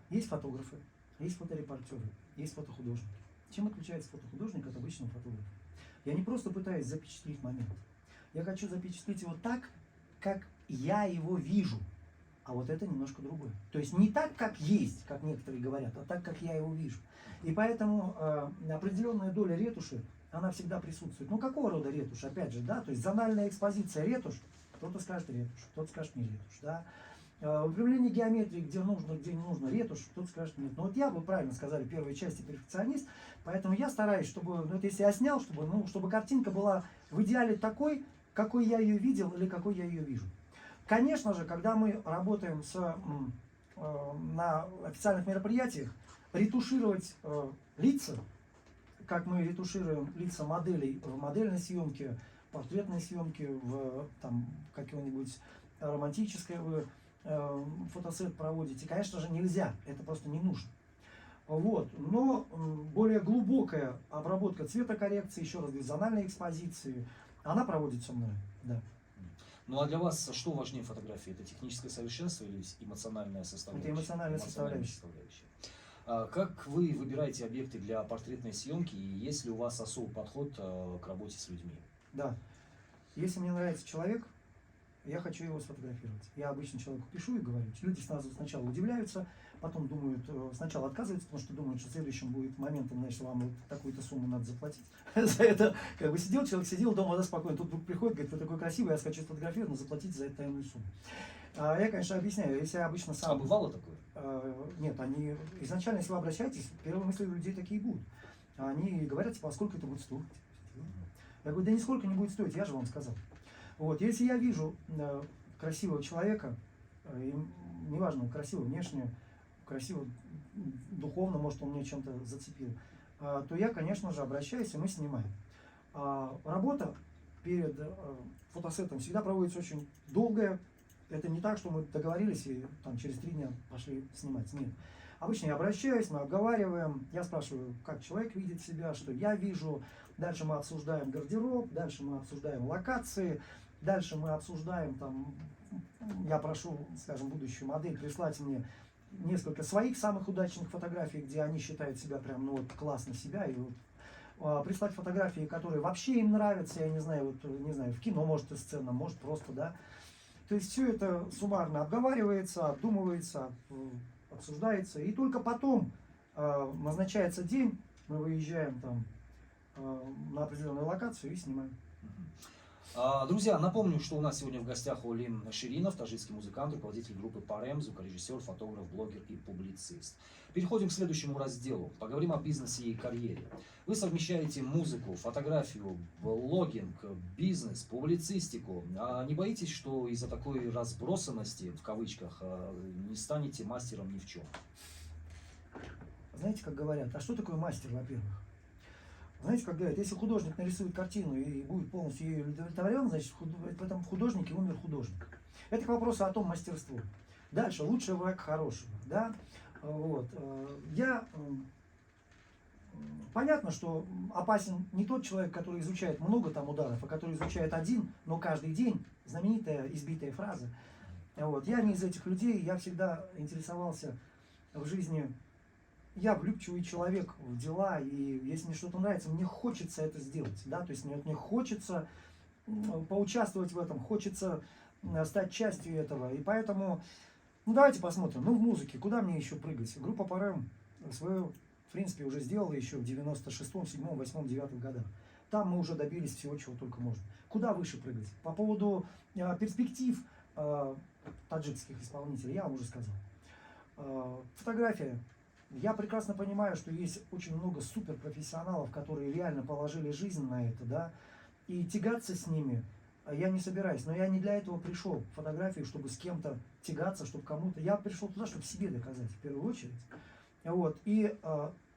Есть фотографы, есть фоторепортеры, есть фотохудожники. Чем отличается фотохудожник от обычного фотографа? Я не просто пытаюсь запечатлеть момент. Я хочу запечатлеть его так, как я его вижу. А вот это немножко другое. То есть не так, как есть, как некоторые говорят, а так, как я его вижу. И поэтому определенная доля ретуши, она всегда присутствует. Ну, какого рода ретушь? Опять же, да, то есть зональная экспозиция ретушь, кто-то скажет ретушь, кто-то скажет не ретушь, да. Выпрямление геометрии, где нужно, где не нужно ретушь, кто-то скажет нет. Но вот я, вы правильно сказали, в первой части перфекционист, поэтому я стараюсь, чтобы, ну, вот если я снял, чтобы, ну, чтобы картинка была в идеале такой, какой я ее видел или какой я ее вижу. Конечно же, когда мы работаем на официальных мероприятиях, ретушировать лица, как мы ретушируем лица моделей в модельной съемке, портретной съемке, в там, какой-нибудь романтической вы фотосет проводите, конечно же, нельзя, это просто не нужно. Вот. Но более глубокая обработка цветокоррекции, еще раз говорю, зональной экспозиции, она проводится мной, да. Ну а для вас что важнее в фотографии? Это техническое совершенство или эмоциональная составляющая? Это эмоциональная составляющая. Как вы выбираете объекты для портретной съемки, и есть ли у вас особый подход к работе с людьми? Да. Если мне нравится человек, я хочу его сфотографировать. Я обычно человеку пишу и говорю. Люди сначала удивляются, потом думают, сначала отказываются, потому что думают, что следующим будет моментом, значит, вам вот такую-то сумму надо заплатить. За это как бы человек сидел дома, да, спокойно, тут вдруг приходит, говорит, вы такой красивый, я хочу сфотографировать, но заплатите за эту тайную сумму. Я, конечно, объясняю, если я обычно сам... А бывало такое? Нет, они изначально, если вы обращаетесь, первые мысли у людей такие будут. Они говорят, типа, а сколько это будет стоить? Я говорю, да нисколько не будет стоить, я же вам сказал. Вот, если я вижу красивого человека, неважно, красиво внешне, красиво духовно, может, он мне чем-то зацепил, то я, конечно же, обращаюсь, и мы снимаем. Работа перед фотосетом всегда проводится очень долгая. Это не так, что мы договорились и там, через 3 дня пошли снимать. Нет. Обычно я обращаюсь, мы обговариваем, я спрашиваю, как человек видит себя, что я вижу. Дальше мы обсуждаем гардероб, дальше мы обсуждаем локации, дальше мы обсуждаем, там, я прошу, скажем, будущую модель прислать мне несколько своих самых удачных фотографий, где они считают себя прям, ну вот, классно себя, и вот, прислать фотографии, которые вообще им нравятся, я не знаю, вот, не знаю, в кино, может, и сцена, может, просто, да. То есть все это суммарно обговаривается, обдумывается, обсуждается, и только потом назначается день, мы выезжаем там на определенную локацию и снимаем. Друзья, напомню, что у нас сегодня в гостях Олим Ширинов, таджикский музыкант, руководитель группы Парем, звукорежиссер, фотограф, блогер и публицист. Переходим к следующему разделу. Поговорим о бизнесе и карьере. Вы совмещаете музыку, фотографию, блогинг, бизнес, публицистику. Не боитесь, что из-за такой разбросанности, в кавычках, не станете мастером ни в чем? Знаете, как говорят, а что такое мастер, во-первых? Знаете, как говорят, если художник нарисует картину и будет полностью ею удовлетворен, значит, в этом художнике умер художник. Это к вопросу о том мастерству. Дальше, лучший враг хорошего. Да? Вот. Понятно, что опасен не тот человек, который изучает много там ударов, а который изучает один, но каждый день. Знаменитая избитая фраза. Вот. Я не из этих людей, я всегда интересовался в жизни. Я влюбчивый человек в дела, и если мне что-то нравится, мне хочется это сделать. Да? То есть мне хочется поучаствовать в этом, хочется стать частью этого. И поэтому, ну давайте посмотрим, ну в музыке, куда мне еще прыгать? Группа Парем свою, в принципе, уже сделала еще в 96-м, 7-м, 8-м, 9-м годах. Там мы уже добились всего, чего только можно. Куда выше прыгать? По поводу перспектив таджикских исполнителей, я вам уже сказал. Фотография. Я прекрасно понимаю, что есть очень много суперпрофессионалов, которые реально положили жизнь на это, да, и тягаться с ними я не собираюсь. Но я не для этого пришел в фотографию, чтобы с кем-то тягаться, чтобы кому-то... Я пришел туда, чтобы себе доказать, в первую очередь. Вот. И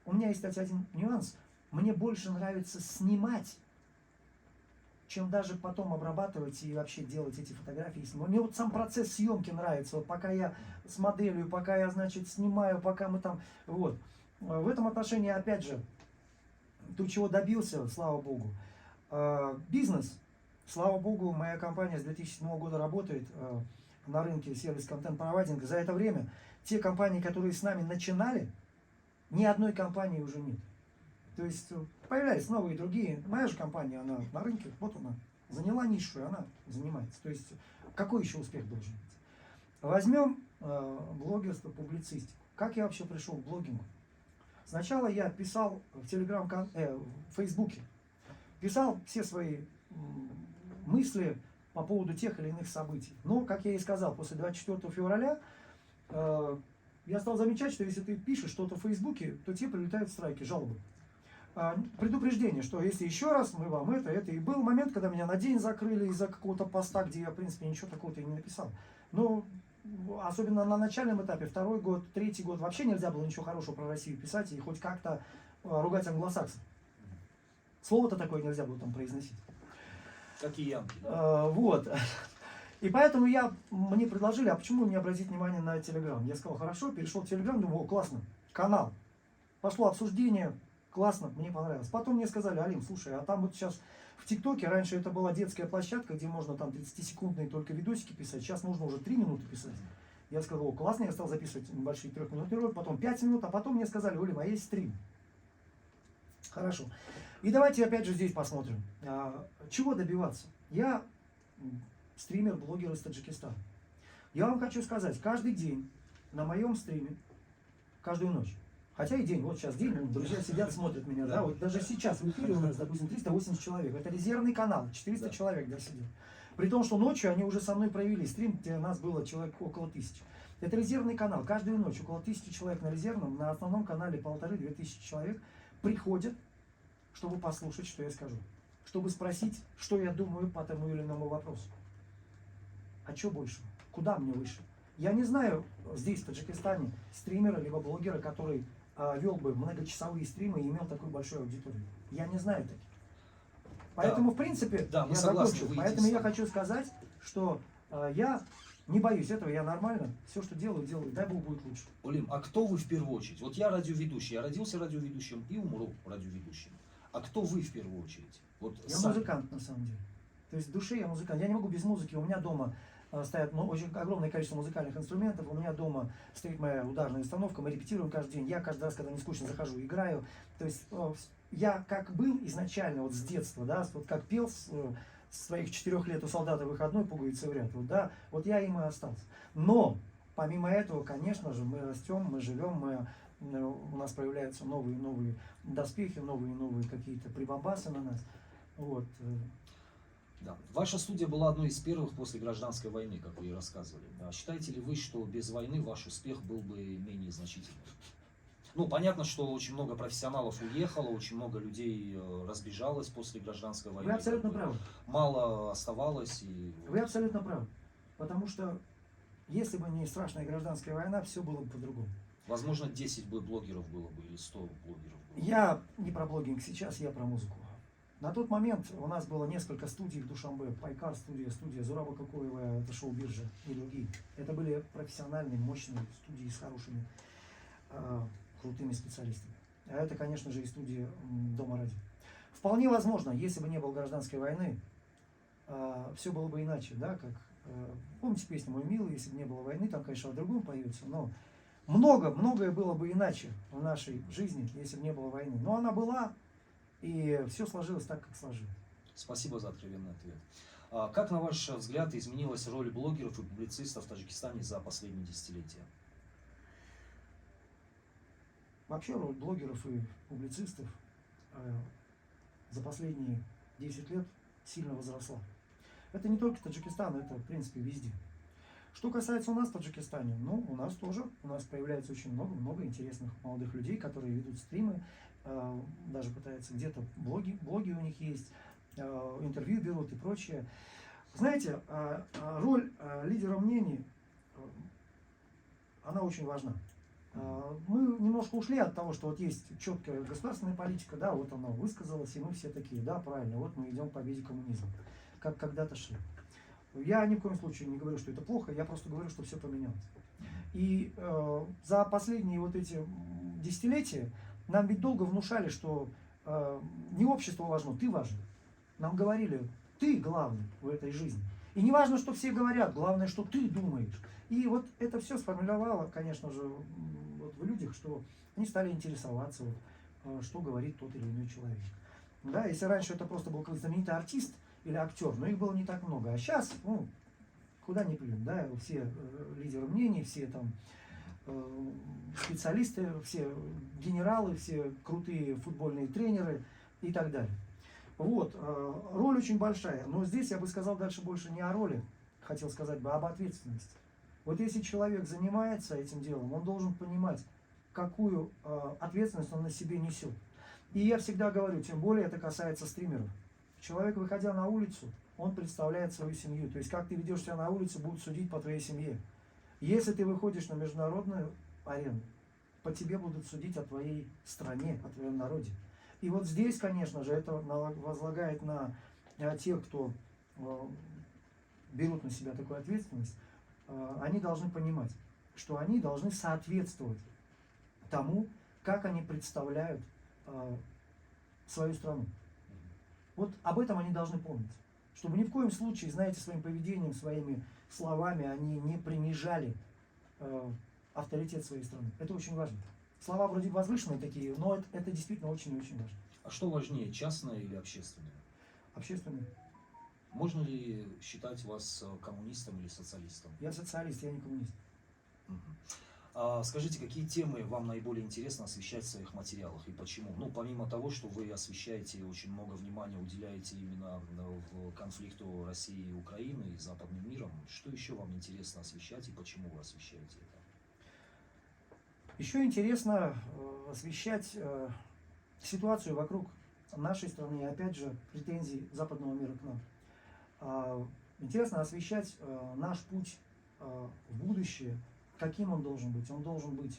у меня есть, кстати, один нюанс. Мне больше нравится снимать, чем даже потом обрабатывать и вообще делать эти фотографии. Мне вот сам процесс съемки нравится. Вот пока я с моделью, пока я, значит, снимаю, пока мы там... Вот. В этом отношении, опять же, то, чего добился, слава богу. Бизнес. Слава богу, моя компания с 2007 года работает на рынке сервис-контент-провайдинга. За это время те компании, которые с нами начинали, ни одной компании уже нет. То есть появлялись новые другие. Моя же компания, она на рынке, вот она, заняла нишу, и она занимается. То есть какой еще успех должен быть? Возьмем блогерство, публицистику. Как я вообще пришел к блогингу? Сначала я писал в в Фейсбуке, писал все свои мысли по поводу тех или иных событий. Но, как я и сказал, после 24 февраля я стал замечать, что если ты пишешь что-то в Фейсбуке, то тебе прилетают страйки, жалобы. Предупреждение, что если еще раз мы вам это. И был момент, когда меня на день закрыли из-за какого-то поста, где я, в принципе, ничего такого-то и не написал. Но особенно на начальном этапе, 2-й год, 3-й год, вообще нельзя было ничего хорошего про Россию писать и хоть как-то ругать англосаксов. Слово-то такое нельзя было там произносить. Какие янки? Вот. И поэтому мне предложили, а почему не обратить внимание на Телеграм? Я сказал, хорошо, перешел в Телеграм, думаю, о, классно, канал. Пошло обсуждение, классно, мне понравилось. Потом мне сказали, Алим, слушай, а там вот сейчас в ТикТоке, раньше это была детская площадка, где можно там 30-секундные только видосики писать, сейчас нужно уже 3 минуты писать. Я сказал: о, классно, я стал записывать небольшие 3-минутные ролики, потом 5 минут, а потом мне сказали: Олим, а есть стрим. Хорошо. И давайте опять же здесь посмотрим. Чего добиваться? Я стример, блогер из Таджикистана. Я вам хочу сказать, каждый день на моем стриме, каждую ночь, хотя и день, вот сейчас день, друзья сидят, смотрят меня, да, вот даже сейчас в эфире у нас, допустим, 380 человек, это резервный канал, 400 человек, да, сидят. При том, что ночью они уже со мной провели стрим, где у нас было человек около 1000. Это резервный канал, каждую ночь около 1000 человек на резервном, на основном канале 1500-2000 человек приходят, чтобы послушать, что я скажу, чтобы спросить, что я думаю по тому или иному вопросу. А что больше? Куда мне выше? Я не знаю здесь, в Таджикистане, стримера либо блогера, который вел бы многочасовые стримы и имел такую большую аудиторию. Я не знаю таких. Поэтому, в принципе, да, я согласны, закончу. Поэтому я хочу сказать, что я не боюсь этого, я нормально. Все, что делаю, дай Бог, будет лучше. Олим, а кто вы в первую очередь? Вот я радиоведущий, я родился радиоведущим и умру радиоведущим. А кто вы в первую очередь? Вот я музыкант, на самом деле. То есть в душе я музыкант. Я не могу без музыки. У меня дома стоят очень огромное количество музыкальных инструментов. У меня дома стоит моя ударная установка. Мы репетируем каждый день. Я каждый раз, когда мне скучно, захожу, играю. То есть я как был изначально, вот с детства, да, вот как пел с своих 4 лет у солдата выходной, пуговицы в ряд, вот, да, вот я им и остался. Но помимо этого, конечно же, мы растем, мы живем, у нас появляются новые доспехи, новые какие-то прибамбасы на нас. Вот. Да. Ваша студия была одной из первых после гражданской войны, как вы и рассказывали. Считаете ли вы, что без войны ваш успех был бы менее значительным? Ну, понятно, что очень много профессионалов уехало, очень много людей разбежалось после гражданской войны. Вы абсолютно правы. Мало оставалось. Вы абсолютно правы. Потому что если бы не страшная гражданская война, все было бы по-другому. Возможно, 10 бы блогеров было бы или 100 блогеров было. Я не про блогинг сейчас, я про музыку. На тот момент у нас было несколько студий в Душанбе. Пайкар студия Зураба Кокоева, это шоу-биржа и другие. Это были профессиональные, мощные студии с хорошими, крутыми специалистами. А это, конечно же, и студия Дома Радио. Вполне возможно, если бы не было гражданской войны, все было бы иначе, да, как помните песню «Мой милый», если бы не было войны, там, конечно, о другом поется, но многое было бы иначе в нашей жизни, если бы не было войны. Но она была, и все сложилось так, как сложилось. Спасибо за откровенный ответ. Как, на ваш взгляд, изменилась роль блогеров и публицистов в Таджикистане за последние десятилетия? Вообще роль блогеров и публицистов за последние 10 лет сильно возросла. Это не только Таджикистан, это в принципе везде. Что касается у нас в Таджикистане, ну у нас тоже, у нас появляется очень много интересных молодых людей, которые ведут стримы, даже пытаются где-то блоги у них есть, интервью берут и прочее. Знаете, роль лидера мнений, она очень важна. Мы немножко ушли от того, что вот есть четкая государственная политика, да, вот она высказалась, и мы все такие, да, правильно, вот мы идем к победе коммунизма, как когда-то шли. Я ни в коем случае не говорю, что это плохо, я просто говорю, что все поменялось. И за последние вот эти десятилетия нам ведь долго внушали, что не общество важно, ты важен. Нам говорили, ты главный в этой жизни. И не важно, что все говорят, главное, что ты думаешь. И вот это все сформировало, конечно же, вот в людях, что они стали интересоваться, вот, что говорит тот или иной человек. Да, если раньше это просто был какой-то знаменитый артист или актер, но их было не так много. А сейчас, ну, куда ни плюнь, да, все лидеры мнений, все там специалисты, все генералы, все крутые футбольные тренеры и так далее. Вот, роль очень большая, но здесь я бы сказал дальше больше не о роли, хотел сказать бы об ответственности. Вот если человек занимается этим делом, он должен понимать, какую ответственность он на себе несет. И я всегда говорю, тем более это касается стримеров. Человек, выходя на улицу, он представляет свою семью. То есть, как ты ведешь себя на улице, будут судить по твоей семье. Если ты выходишь на международную арену, по тебе будут судить о твоей стране, о твоем народе. И вот здесь, конечно же, это возлагает на тех, кто берут на себя такую ответственность, они должны понимать, что они должны соответствовать тому, как они представляют свою страну. Вот об этом они должны помнить. Чтобы ни в коем случае, знаете, своим поведением, своими словами они не принижали авторитет своей страны. Это очень важно. Слова вроде возвышенные такие, но это действительно очень и очень важно. А что важнее, частное или общественное? Общественное. Можно ли считать вас коммунистом или социалистом? Я социалист, я не коммунист. Мгм. Скажите, какие темы вам наиболее интересно освещать в своих материалах и почему? Ну, помимо того, что вы освещаете, очень много внимания уделяете именно в конфликту России и Украины и западным миром, что еще вам интересно освещать и почему вы освещаете это? Еще интересно освещать ситуацию вокруг нашей страны и, опять же, претензий западного мира к нам. Интересно освещать наш путь в будущее, каким он должен быть. Он должен быть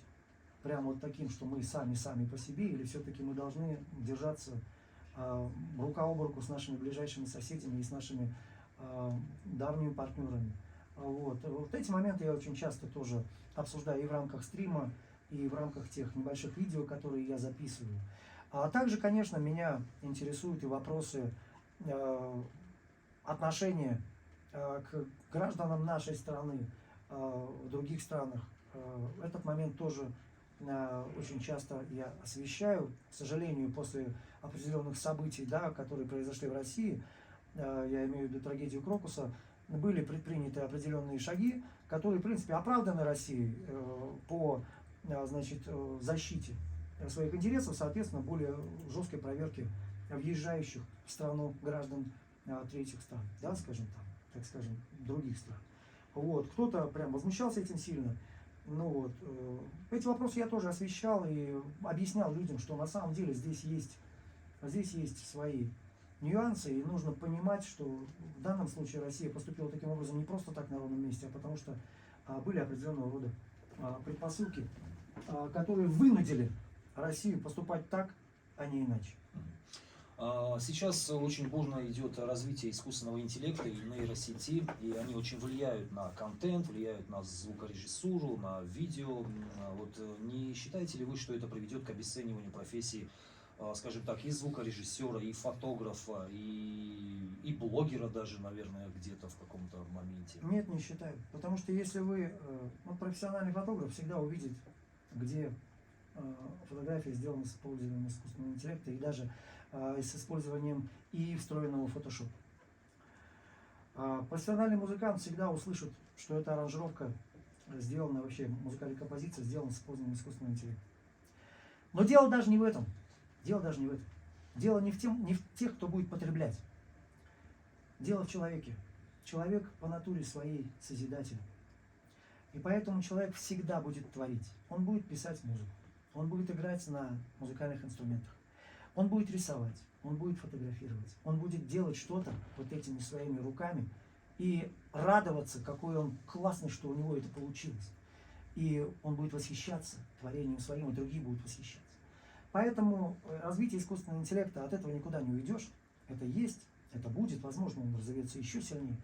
прямо вот таким, что мы сами по себе, или все-таки мы должны держаться рука об руку с нашими ближайшими соседями и с нашими давними партнерами. Вот эти моменты я очень часто тоже обсуждаю и в рамках стрима, и в рамках тех небольших видео, которые я записываю. А также, конечно, меня интересуют и вопросы отношения к гражданам нашей страны в других странах. Этот момент тоже очень часто я освещаю. К сожалению, после определенных событий, да, которые произошли в России, я имею в виду трагедию Крокуса, были предприняты определенные шаги, которые, в принципе, оправданы Россией по, значит, защите своих интересов, соответственно, более жесткой проверки въезжающих в страну граждан третьих стран, да, скажем так скажем, других стран. Вот. Кто-то прям возмущался этим сильно. Ну вот. Эти вопросы я тоже освещал и объяснял людям, что на самом деле здесь есть свои нюансы, и нужно понимать, что в данном случае Россия поступила таким образом не просто так на ровном месте, а потому что были определенного рода предпосылки, которые вынудили Россию поступать так, а не иначе. Сейчас очень бурно идет развитие искусственного интеллекта и нейросети, и они очень влияют на контент, влияют на звукорежиссуру, на видео. Вот не считаете ли вы, что это приведет к обесцениванию профессии, скажем так, и звукорежиссера, и фотографа, и блогера даже, наверное, где-то в каком-то моменте? Нет, не считаю. Потому что если вы, профессиональный фотограф всегда увидит, где фотография сделана с использованием искусственного интеллекта и даже с использованием и встроенного фотошопа. Профессиональный музыкант всегда услышит, что эта аранжировка сделана, вообще музыкальная композиция сделана с использованием искусственного интеллекта. Но дело даже не в этом. Дело даже не в этом. Дело не в тех, кто будет потреблять. Дело в человеке. Человек по натуре своей созидатель. И поэтому человек всегда будет творить. Он будет писать музыку. Он будет играть на музыкальных инструментах. Он будет рисовать, он будет фотографировать, он будет делать что-то вот этими своими руками и радоваться, какой он классный, что у него это получилось. И он будет восхищаться творением своим, и другие будут восхищаться. Поэтому развитие искусственного интеллекта, от этого никуда не уйдешь. Это есть, это будет, возможно, он разовьется еще сильнее.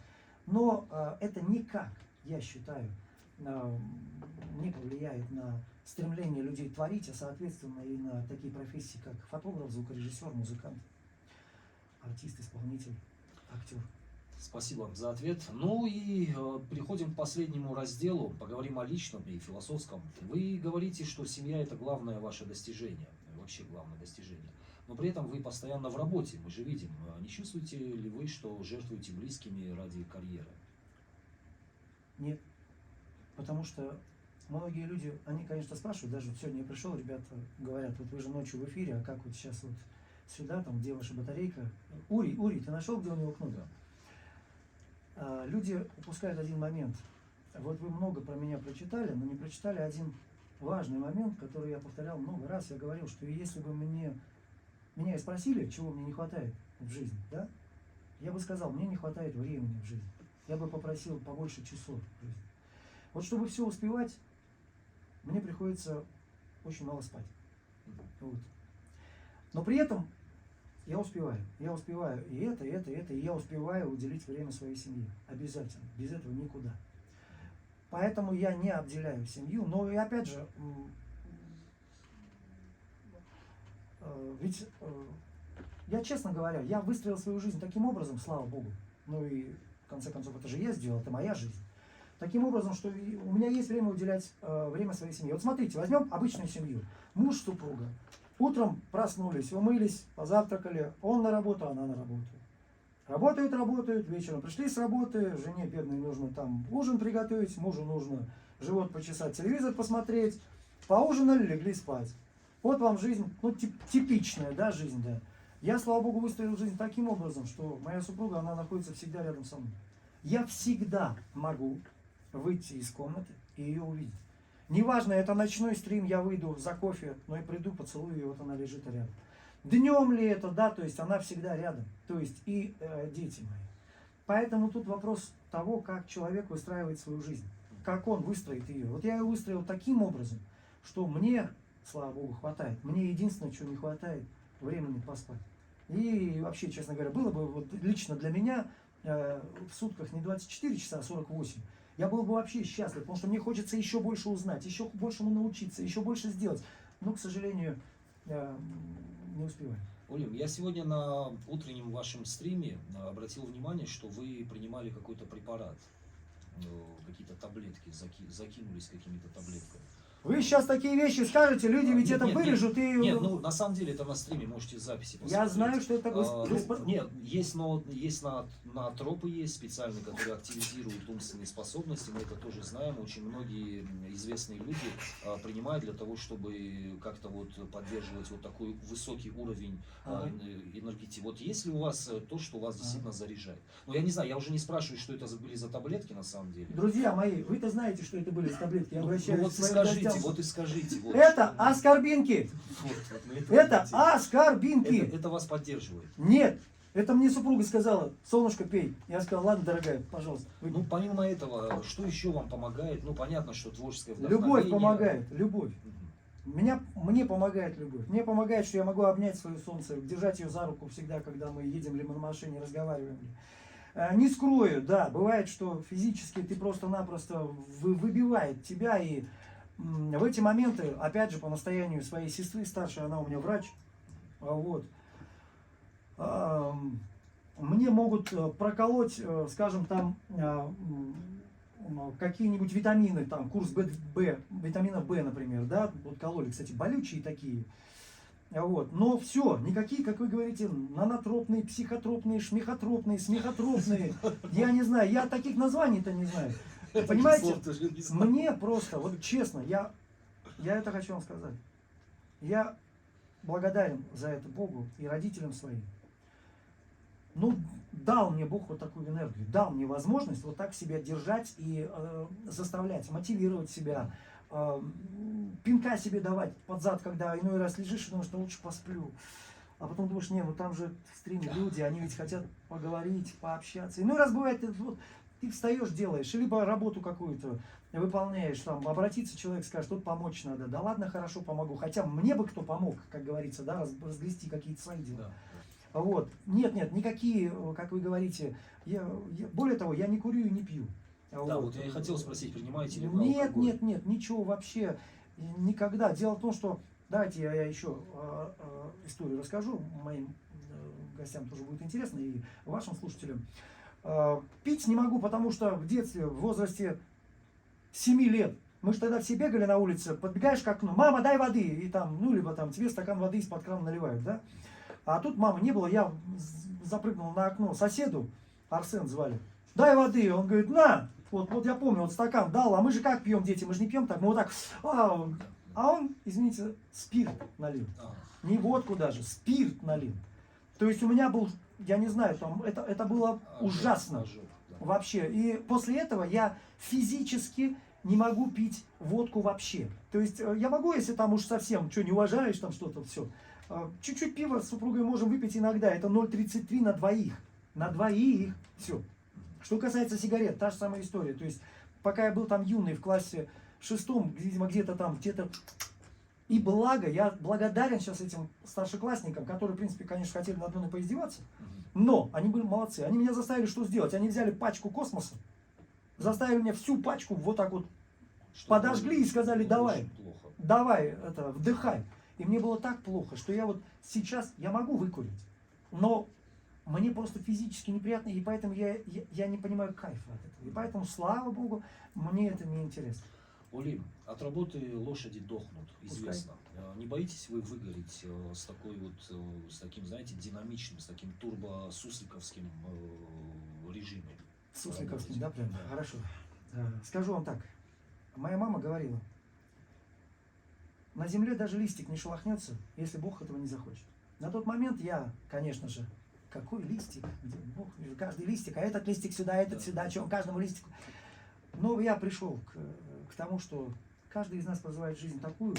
Но это никак, я считаю, не повлияет на стремление людей творить, а соответственно и на такие профессии, как фотограф, звукорежиссер, музыкант, артист, исполнитель, актер. Спасибо за ответ. Ну и переходим к последнему разделу. Поговорим о личном и философском. Вы говорите, что семья — это главное ваше достижение, вообще главное достижение. Но при этом вы постоянно в работе, мы же видим. Не чувствуете ли вы, что жертвуете близкими ради карьеры? Нет. Потому что многие люди, они, конечно, спрашивают, даже вот сегодня я пришел, ребята говорят, вот вы же ночью в эфире, а как вот сейчас вот сюда, там, где ваша батарейка? Ури, ты нашел, где у него кнопка? Люди упускают один момент. Вот вы много про меня прочитали, но не прочитали один важный момент, который я повторял много раз. Я говорил, что если бы меня и спросили, чего мне не хватает в жизни, да, я бы сказал, мне не хватает времени в жизни. Я бы попросил побольше часов в жизни. Вот чтобы все успевать, мне приходится очень мало спать. Вот. Но при этом я успеваю и это, и я успеваю уделить время своей семье. Обязательно. Без этого никуда. Поэтому я не обделяю семью. Но и опять же, ведь я, честно говоря, я выстроил свою жизнь таким образом, слава Богу. Ну и в конце концов, это же я сделал, это моя жизнь. таким образом, что у меня есть время уделять время своей семье. Вот смотрите, возьмем обычную семью. Муж, супруга. Утром проснулись, умылись, позавтракали. Он на работу, она на работу. Работают, вечером пришли с работы, жене бедной нужно там ужин приготовить, мужу нужно живот почесать, телевизор посмотреть. Поужинали, легли спать. Вот вам жизнь, ну, типичная, да, жизнь, да. Я, слава богу, выстроил жизнь таким образом, что моя супруга, она находится всегда рядом со мной. Я всегда могу выйти из комнаты и ее увидеть. Неважно, это ночной стрим, я выйду за кофе, но и приду, поцелую ее, вот она лежит рядом. Днем ли это, да, то есть она всегда рядом, то есть и дети мои. Поэтому тут вопрос того, как человек выстраивает свою жизнь, как он выстроит ее. Вот я ее выстроил таким образом, что мне, слава богу, хватает. Мне единственное, чего не хватает, времени поспать. И вообще, честно говоря, было бы вот лично для меня в сутках не 24 часа, а 48. Я был бы вообще счастлив, потому что мне хочется еще больше узнать, еще большему научиться, еще больше сделать. Но, к сожалению, не успеваю. Олим, я сегодня на утреннем вашем стриме обратил внимание, что вы принимали какой-то препарат, какие-то таблетки, закинулись какими-то таблетками. Вы сейчас такие вещи скажете, люди ведь это вырежут и... Нет, ну на самом деле это на стриме, можете записи посмотреть. Я знаю, что это такое. Нет, есть наотропы есть специальные, которые активизируют умственные способности, мы это тоже знаем. Очень многие известные люди принимают для того, чтобы как-то вот поддерживать вот такой высокий уровень энергетики. Вот есть ли у вас то, что вас действительно заряжает? Ну я не знаю, я уже не спрашиваю, что это были за таблетки на самом деле. Друзья мои, вы-то знаете, что это были за таблетки. Я обращаюсь вот к своим скажите, гостям. вот и скажите. Вот, это аскорбинки. Это аскорбинки. Это вас поддерживает. Нет, это мне супруга сказала: солнышко, пей. Я сказал: ладно, дорогая, пожалуйста. Ну, помимо этого, что еще вам помогает? Ну, понятно, что творческое вдохновение. Любовь помогает, любовь. Мне помогает любовь. Мне помогает, что я могу обнять свое солнце, держать ее за руку всегда, когда мы едем ли мы на машине, разговариваем. Не скрою, да, бывает, что физически ты просто-напросто выбивает тебя, и в эти моменты, опять же, по настоянию своей сестры старшей, она у меня врач, вот, мне могут проколоть, скажем, там какие-нибудь витамины, там курс витамина В, например, да, вот кололи, кстати, болючие такие. Вот. Но все, никакие, как вы говорите, нанотропные, психотропные, шмехотропные, смехотропные, я не знаю, я таких названий-то не знаю. Понимаете, мне просто, вот честно, я это хочу вам сказать. Я благодарен за это Богу и родителям своим. Ну, дал мне Бог вот такую энергию, дал мне возможность вот так себя держать и заставлять, мотивировать себя, пинка себе давать под зад, когда иной раз лежишь и думаешь, что лучше посплю. А потом думаешь, не, ну там же в стриме люди, они ведь хотят поговорить, пообщаться. Иной раз бывает, вот, ты встаешь, делаешь, либо работу какую-то выполняешь, там, обратиться человек, скажет, тут помочь надо. Да ладно, хорошо, помогу. Хотя мне бы кто помог, как говорится, да, разгрести какие-то свои дела. Да. Вот. Нет, никакие, как вы говорите, более того, я не курю и не пью. Да, вот я и хотел спросить, принимаете ли вы алкоголь? Нет, ничего вообще, никогда. Дело в том, что, давайте я еще историю расскажу, моим гостям тоже будет интересно, и вашим слушателям. Пить не могу, потому что в детстве, в возрасте 7 лет, мы же тогда все бегали на улице, подбегаешь к окну, мама, дай воды, и там, ну, либо там тебе стакан воды из-под крана наливают, да? А тут мамы не было, я запрыгнул на окно соседу, Арсен звали, дай воды, он говорит, на, вот я помню, вот стакан дал, а мы же как пьем, дети, мы же не пьем так, мы вот так, а он, извините, спирт налил, не водку даже, спирт налил. То есть у меня был, я не знаю, там, это было ужасно вообще. И после этого я физически не могу пить водку вообще. То есть я могу, если там уж совсем, что не уважаешь, там что-то, все. Чуть-чуть пива с супругой можем выпить иногда, это 0,33 на двоих. На двоих, все. Что касается сигарет, та же самая история. То есть пока я был там юный в классе 6, видимо, где-то. И благо, я благодарен сейчас этим старшеклассникам, которые, в принципе, конечно, хотели надо мной поиздеваться, но они были молодцы. Они меня заставили что сделать? Они взяли пачку космоса, заставили меня всю пачку вот так вот подожгли и сказали, давай, вдыхай. И мне было так плохо, что я вот сейчас, я могу выкурить, но мне просто физически неприятно, и поэтому я не понимаю кайфа от этого. И поэтому, слава Богу, мне это не интересно. Олим, от работы лошади дохнут, известно. Не боитесь вы выгореть с такой вот, с таким, знаете, динамичным, с таким турбо-сусликовским режимом? Сусликовским, да, прям? Хорошо. Скажу вам так. Моя мама говорила, на земле даже листик не шелохнется, если Бог этого не захочет. На тот момент я, конечно же, какой листик? Бог, каждый листик, а этот листик сюда, этот сюда, чем каждому листику. Но я пришел к тому, что каждый из нас проживает жизнь такую,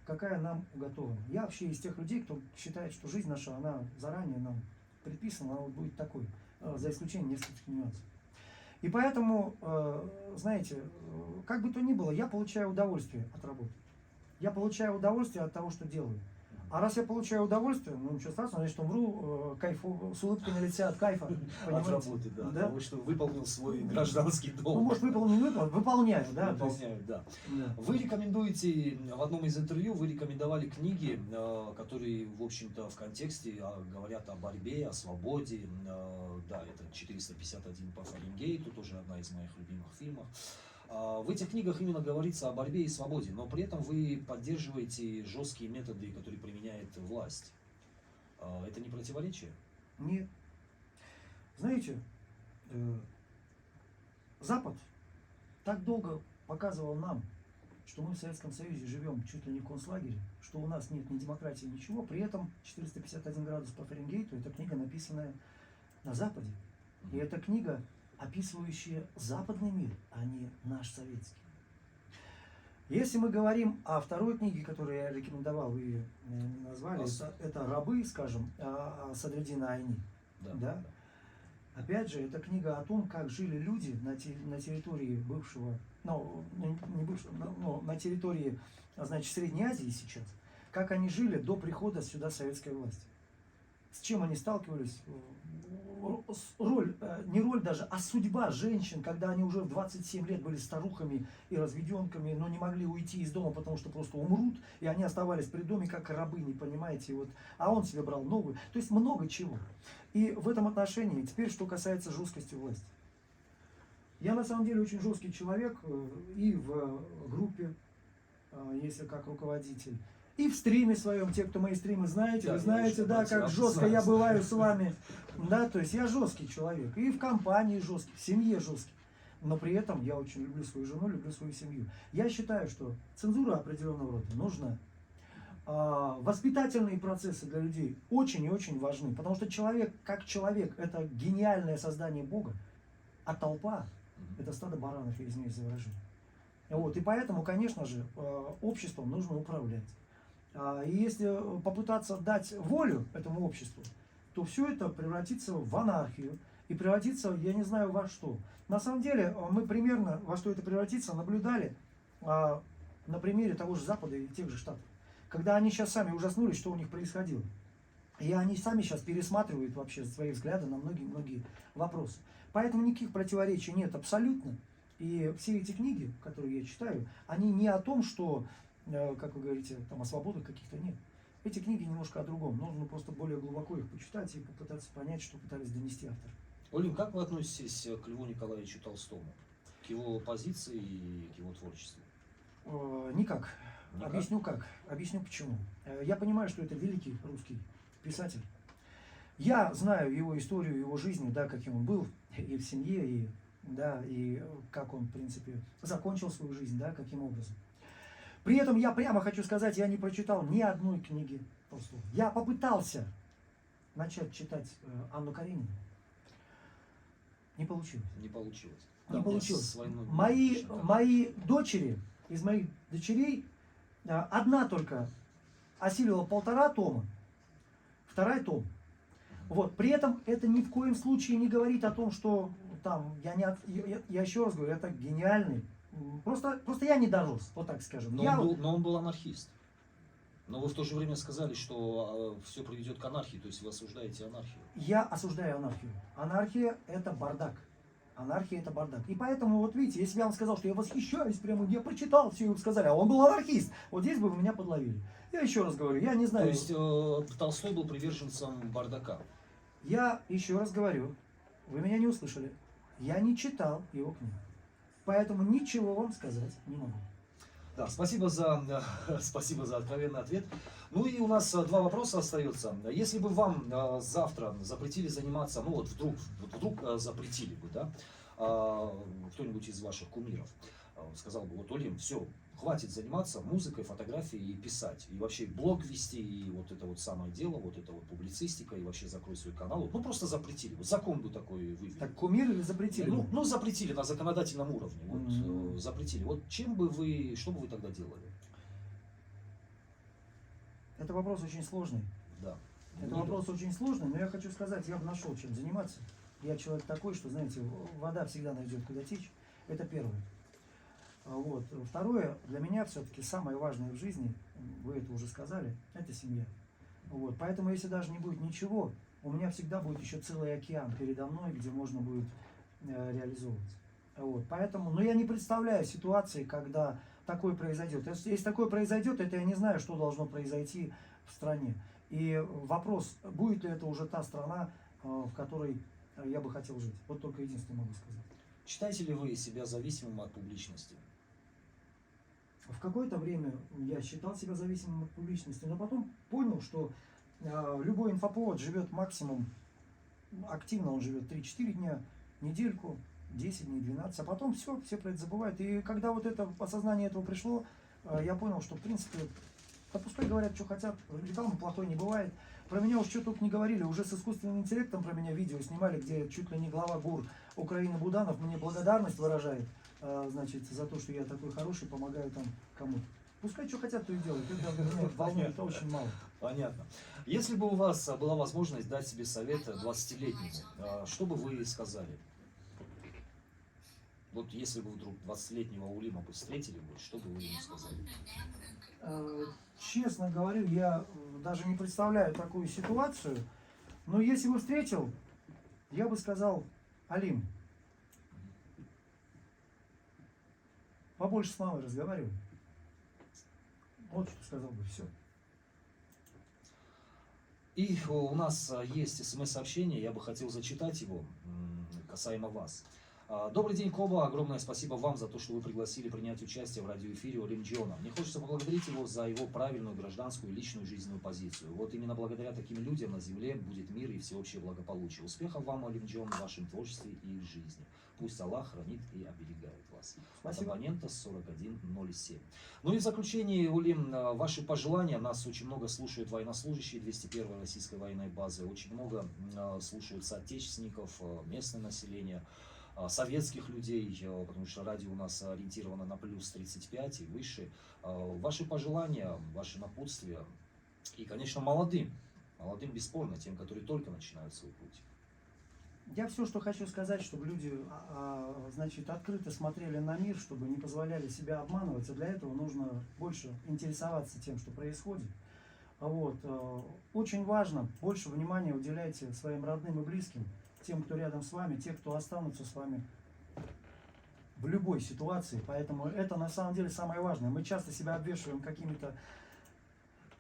какая нам уготована. Я вообще из тех людей, кто считает, что жизнь наша, она заранее нам предписана, она вот будет такой, за исключением нескольких нюансов. И поэтому, знаете, как бы то ни было, я получаю удовольствие от работы. Я получаю удовольствие от того, что делаю. А раз я получаю удовольствие, ну ничего страшного, значит умру кайфу, с улыбкой на лице от кайфа. От работы, да. Потому что выполнил свой гражданский долг. Ну, может, выполнил, не выполнил, выполняю, да. Выполняю, да. Вы рекомендуете, в одном из интервью вы рекомендовали книги, которые, в общем-то, в контексте говорят о борьбе, о свободе. Да, это 451 по Фаренгейту, тоже одна из моих любимых фильмов. В этих книгах именно говорится о борьбе и свободе, но при этом вы поддерживаете жесткие методы, которые применяет власть. Это не противоречие? Нет. Знаете, Запад так долго показывал нам, что мы в Советском Союзе живем чуть ли не в концлагере, что у нас нет ни демократии, ничего. При этом 451 градус по Фаренгейту — это книга, написанная на Западе. И эта книга, описывающие западный мир, а не наш советский. Если мы говорим о второй книге, которую я рекомендовал, вы ее назвали, это «Рабы», скажем, Садриддина Айни. Да? Опять же, это книга о том, как жили люди на территории бывшего, не бывшего, но на территории, значит, Средней Азии сейчас, как они жили до прихода сюда советской власти. С чем они сталкивались? Не роль даже, а судьба женщин, когда они уже в 27 лет были старухами и разведенками, но не могли уйти из дома, потому что просто умрут, и они оставались при доме как рабыни, понимаете, вот, а он себе брал новую. То есть много чего. И в этом отношении, теперь, что касается жесткости власти. Я на самом деле очень жесткий человек и в группе, если как руководитель, и в стриме своем, те, кто мои стримы знаете, да, вы знаете, да, как жестко я бываю с вами. Да, то есть я жесткий человек. И в компании жесткий, в семье жесткий. Но при этом я очень люблю свою жену, люблю свою семью. Я считаю, что цензура определенного рода нужна. Воспитательные процессы для людей очень и очень важны. Потому что человек, как человек, это гениальное создание Бога. А толпа — это стадо баранов, я извиняюсь за выражение. Вот, и поэтому, конечно же, обществом нужно управлять. И если попытаться дать волю этому обществу, то все это превратится в анархию и превратится, я не знаю, во что. На самом деле, мы примерно во что это превратится наблюдали на примере того же Запада и тех же Штатов. Когда они сейчас сами ужаснулись, что у них происходило. И они сами сейчас пересматривают вообще свои взгляды на многие-многие вопросы. Поэтому никаких противоречий нет абсолютно. И все эти книги, которые я читаю, они не о том, что, как вы говорите, там о свободах каких-то нет. Эти книги немножко о другом. Нужно просто более глубоко их почитать и попытаться понять, что пытались донести авторы. Олим, как вы относитесь к Льву Николаевичу Толстому? К его позиции и к его творчеству? Никак. Объясню как. Объясню почему. Я понимаю, что это великий русский писатель. Я знаю его историю, его жизни, да, каким он был и в семье, и, да, и как он, в принципе, закончил свою жизнь, да, каким образом. При этом я прямо хочу сказать, я не прочитал ни одной книги Толстого. Я попытался начать читать Анну Каренину. Не получилось. Не получилось. Не получилось. Мои дочери, из моих дочерей, одна только осилила 1,5 тома, вторая том. Вот. При этом это ни в коем случае не говорит о том, что там, я еще раз говорю, это гениальный. Просто я не дорос, вот так скажем. Но он был анархист. Но вы в то же время сказали, что все приведет к анархии, то есть вы осуждаете анархию. Я осуждаю анархию. Анархия — это бардак. Анархия — это бардак. И поэтому, вот видите, если бы я вам сказал, что я восхищаюсь, прямо я прочитал все, и вы сказали, а он был анархист, вот здесь бы вы меня подловили. Я еще раз говорю, я не знаю. То есть Толстой был приверженцем бардака? Я еще раз говорю, вы меня не услышали, я не читал его книгу, поэтому ничего вам сказать не могу. Да, спасибо за откровенный ответ. Ну и у нас два вопроса остается. Если бы вам завтра запретили заниматься, ну вот вдруг запретили бы, да, кто-нибудь из ваших кумиров сказал бы: вот, Олим, все, хватит заниматься музыкой, фотографией и писать, и вообще блог вести, и вот это вот самое дело, вот это вот публицистика, и вообще закрой свой канал. Ну просто запретили, вот закон бы такой вывели. Так кумир или запретили? Ну, запретили на законодательном уровне, вот, запретили. Вот чем бы вы, что бы вы тогда делали? Это вопрос очень сложный. Да. Это вопрос очень сложный, но я хочу сказать, я бы нашел чем заниматься. Я человек такой, что, знаете, вода всегда найдет куда течь. Это первое. Вот. Второе, для меня все-таки самое важное в жизни, вы это уже сказали, это семья. Вот. Поэтому если даже не будет ничего, у меня всегда будет еще целый океан передо мной, где можно будет реализовывать. Вот. Поэтому, но я не представляю ситуации, когда такое произойдет. Если такое произойдет, это я не знаю, что должно произойти в стране. И вопрос, будет ли это уже та страна, в которой я бы хотел жить. Вот только единственное могу сказать. Считаете ли вы себя зависимым от публичности? В какое-то время я считал себя зависимым от публичности, но потом понял, что любой инфоповод живет максимум, активно он живет 3-4 дня, недельку, 10 дней, 12, а потом все про это забывают. И когда вот это осознание этого пришло, я понял, что в принципе, да пускай говорят, что хотят, рекламы плохой не бывает. Про меня уж что только не говорили, уже с искусственным интеллектом про меня видео снимали, где чуть ли не глава ГУР Украины Буданов мне благодарность выражает, значит, за то, что я такой хороший, помогаю там кому-то. Пускай что хотят, то и делают. Это меня волнует очень мало. Понятно. Если бы у вас была возможность дать себе совет 20-летнему, что бы вы сказали? Вот если бы вдруг 20-летнего Улима бы встретили, что бы вы ему сказали? Честно говорю, я даже не представляю такую ситуацию, но если бы встретил, я бы сказал: Алим, побольше с мамой разговаривай. Вот что сказал бы, все. И у нас есть смс-сообщение, я бы хотел зачитать его, касаемо вас. Добрый день, Коба. Огромное спасибо вам за то, что вы пригласили принять участие в радиоэфире Олим Джона. Мне хочется поблагодарить его за его правильную гражданскую и личную жизненную позицию. Вот именно благодаря таким людям на земле будет мир и всеобщее благополучие. Успехов вам, Олим Джон, в вашем творчестве и жизни. Пусть Аллах хранит и оберегает вас. Спасибо. От абонента 4107. Ну и в заключение, Олим, ваши пожелания. Нас очень много слушают военнослужащие 201-й российской военной базы. Очень много слушают соотечественников, местное население, советских людей, потому что радио у нас ориентировано на плюс 35 и выше. Ваши пожелания, ваши напутствия и, конечно, молодым бесспорно, тем, которые только начинают свой путь. Я все, что хочу сказать, чтобы люди, значит, открыто смотрели на мир, чтобы не позволяли себя обманывать, а для этого нужно больше интересоваться тем, что происходит. Вот. Очень важно, больше внимания уделяйте своим родным и близким, тем, кто рядом с вами, те, кто останутся с вами в любой ситуации. Поэтому это на самом деле самое важное. Мы часто себя обвешиваем какими-то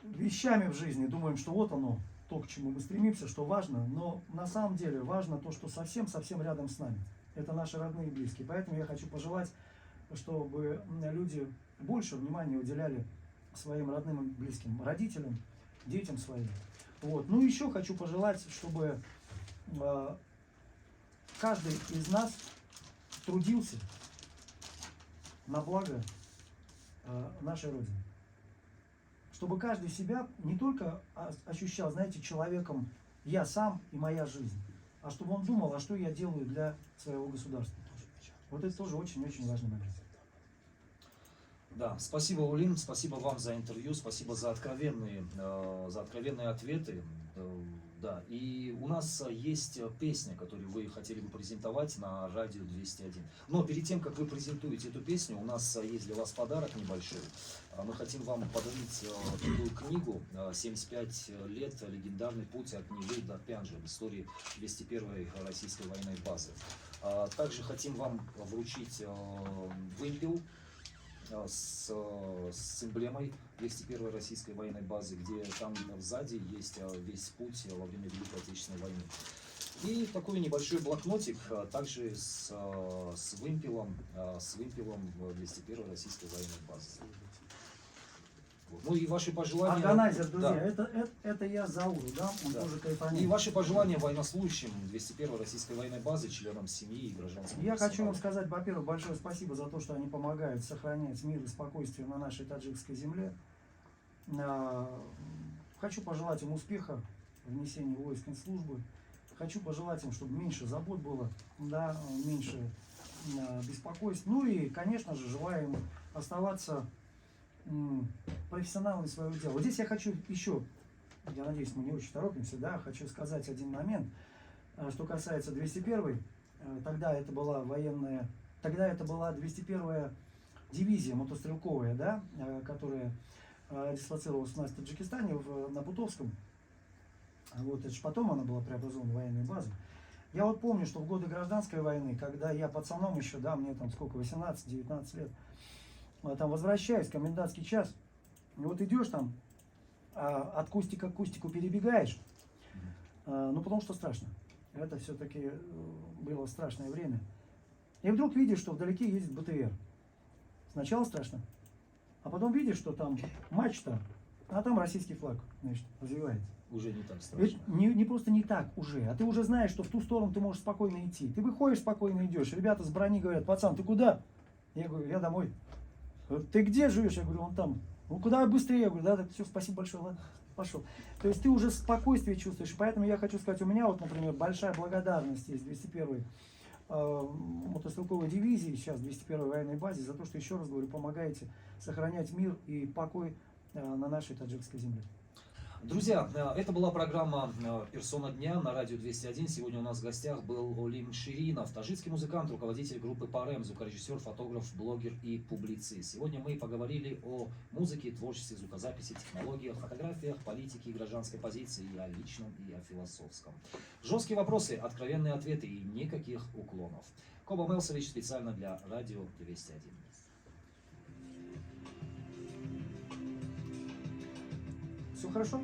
вещами в жизни, думаем, что вот оно, то, к чему мы стремимся, что важно, но на самом деле важно то, что совсем рядом с нами. Это наши родные и близкие. Поэтому я хочу пожелать, чтобы люди больше внимания уделяли своим родным и близким, родителям, детям своим. Вот. Ну еще хочу пожелать, чтобы каждый из нас трудился на благо нашей Родины. Чтобы каждый себя не только ощущал, знаете, человеком я сам и моя жизнь, а чтобы он думал, а что я делаю для своего государства. Вот это тоже очень-очень важный момент. Да, спасибо, Улим, спасибо вам за интервью, спасибо за откровенные ответы. Да, и у нас есть песня, которую вы хотели бы презентовать на радио 201. Но перед тем, как вы презентуете эту песню, у нас есть для вас подарок небольшой. Мы хотим вам подарить такую книгу «75 лет. Легендарный путь от Невы до Пянджи» в истории 201-й российской военной базы. Также хотим вам вручить вымпел с эмблемой 201-й российской военной базы, где там сзади есть весь путь во время Великой Отечественной войны. И такой небольшой блокнотик, также с вымпелом 201-й российской военной базы. Ну и ваши пожелания. Органайзер, друзья, Да. это я Зауру, да? Он Да. тоже кайфанет. И ваши пожелания военнослужащим 201-й российской военной базы, членам семьи и гражданскому Я хочу вам персоналу. сказать, во-первых, большое спасибо за то, что они помогают сохранять мир и спокойствие на нашей таджикской земле. Хочу пожелать им успеха в несении воинской службы. Хочу пожелать им, чтобы меньше забот было, да, меньше беспокойств. Ну и, конечно же, желаю им оставаться профессионалами своего дела. Вот здесь я хочу еще, я надеюсь, мы не очень торопимся, да, хочу сказать один момент, что касается 201-й. Тогда это была 201-я дивизия мотострелковая, да, которая дислоцировалась у нас в Таджикистане, на Бутовском. Вот, это же потом она была преобразована в военную базу. Я вот помню, что в годы гражданской войны, когда я пацаном еще, да, мне там сколько, 18-19 лет, там возвращаюсь, комендантский час, и вот идешь там, от кустика к кустику перебегаешь, ну потому что страшно. Это все-таки было страшное время. И вдруг видишь, что вдалеке едет БТР. Сначала страшно, а потом видишь, что там мачта, а там российский флаг, значит, развивается. Уже не так страшно. Не просто не так уже, а ты уже знаешь, что в ту сторону ты можешь спокойно идти. Ты выходишь, спокойно идешь. Ребята с брони говорят: пацан, ты куда? Я говорю: я домой. Ты где живешь? Я говорю: он там. Ну куда быстрее? Я говорю: да, так все, спасибо большое, ладно, пошел. То есть ты уже спокойствие чувствуешь. Поэтому я хочу сказать, у меня вот, например, большая благодарность есть 201-й мотострелковой дивизии, сейчас 201-й военной базе, за то, что, еще раз говорю, помогаете сохранять мир и покой на нашей таджикской земле. Друзья, это была программа «Персона дня» на радио 201. Сегодня у нас в гостях был Олим Ширинов, таджикский музыкант, руководитель группы Парем, звукорежиссер, фотограф, блогер и публицист. Сегодня мы поговорили о музыке, творчестве, звукозаписи, технологиях, фотографиях, политике и гражданской позиции, и о личном, и о философском. Жесткие вопросы, откровенные ответы и никаких уклонов. Коба Мелсович специально для радио 201. Все хорошо?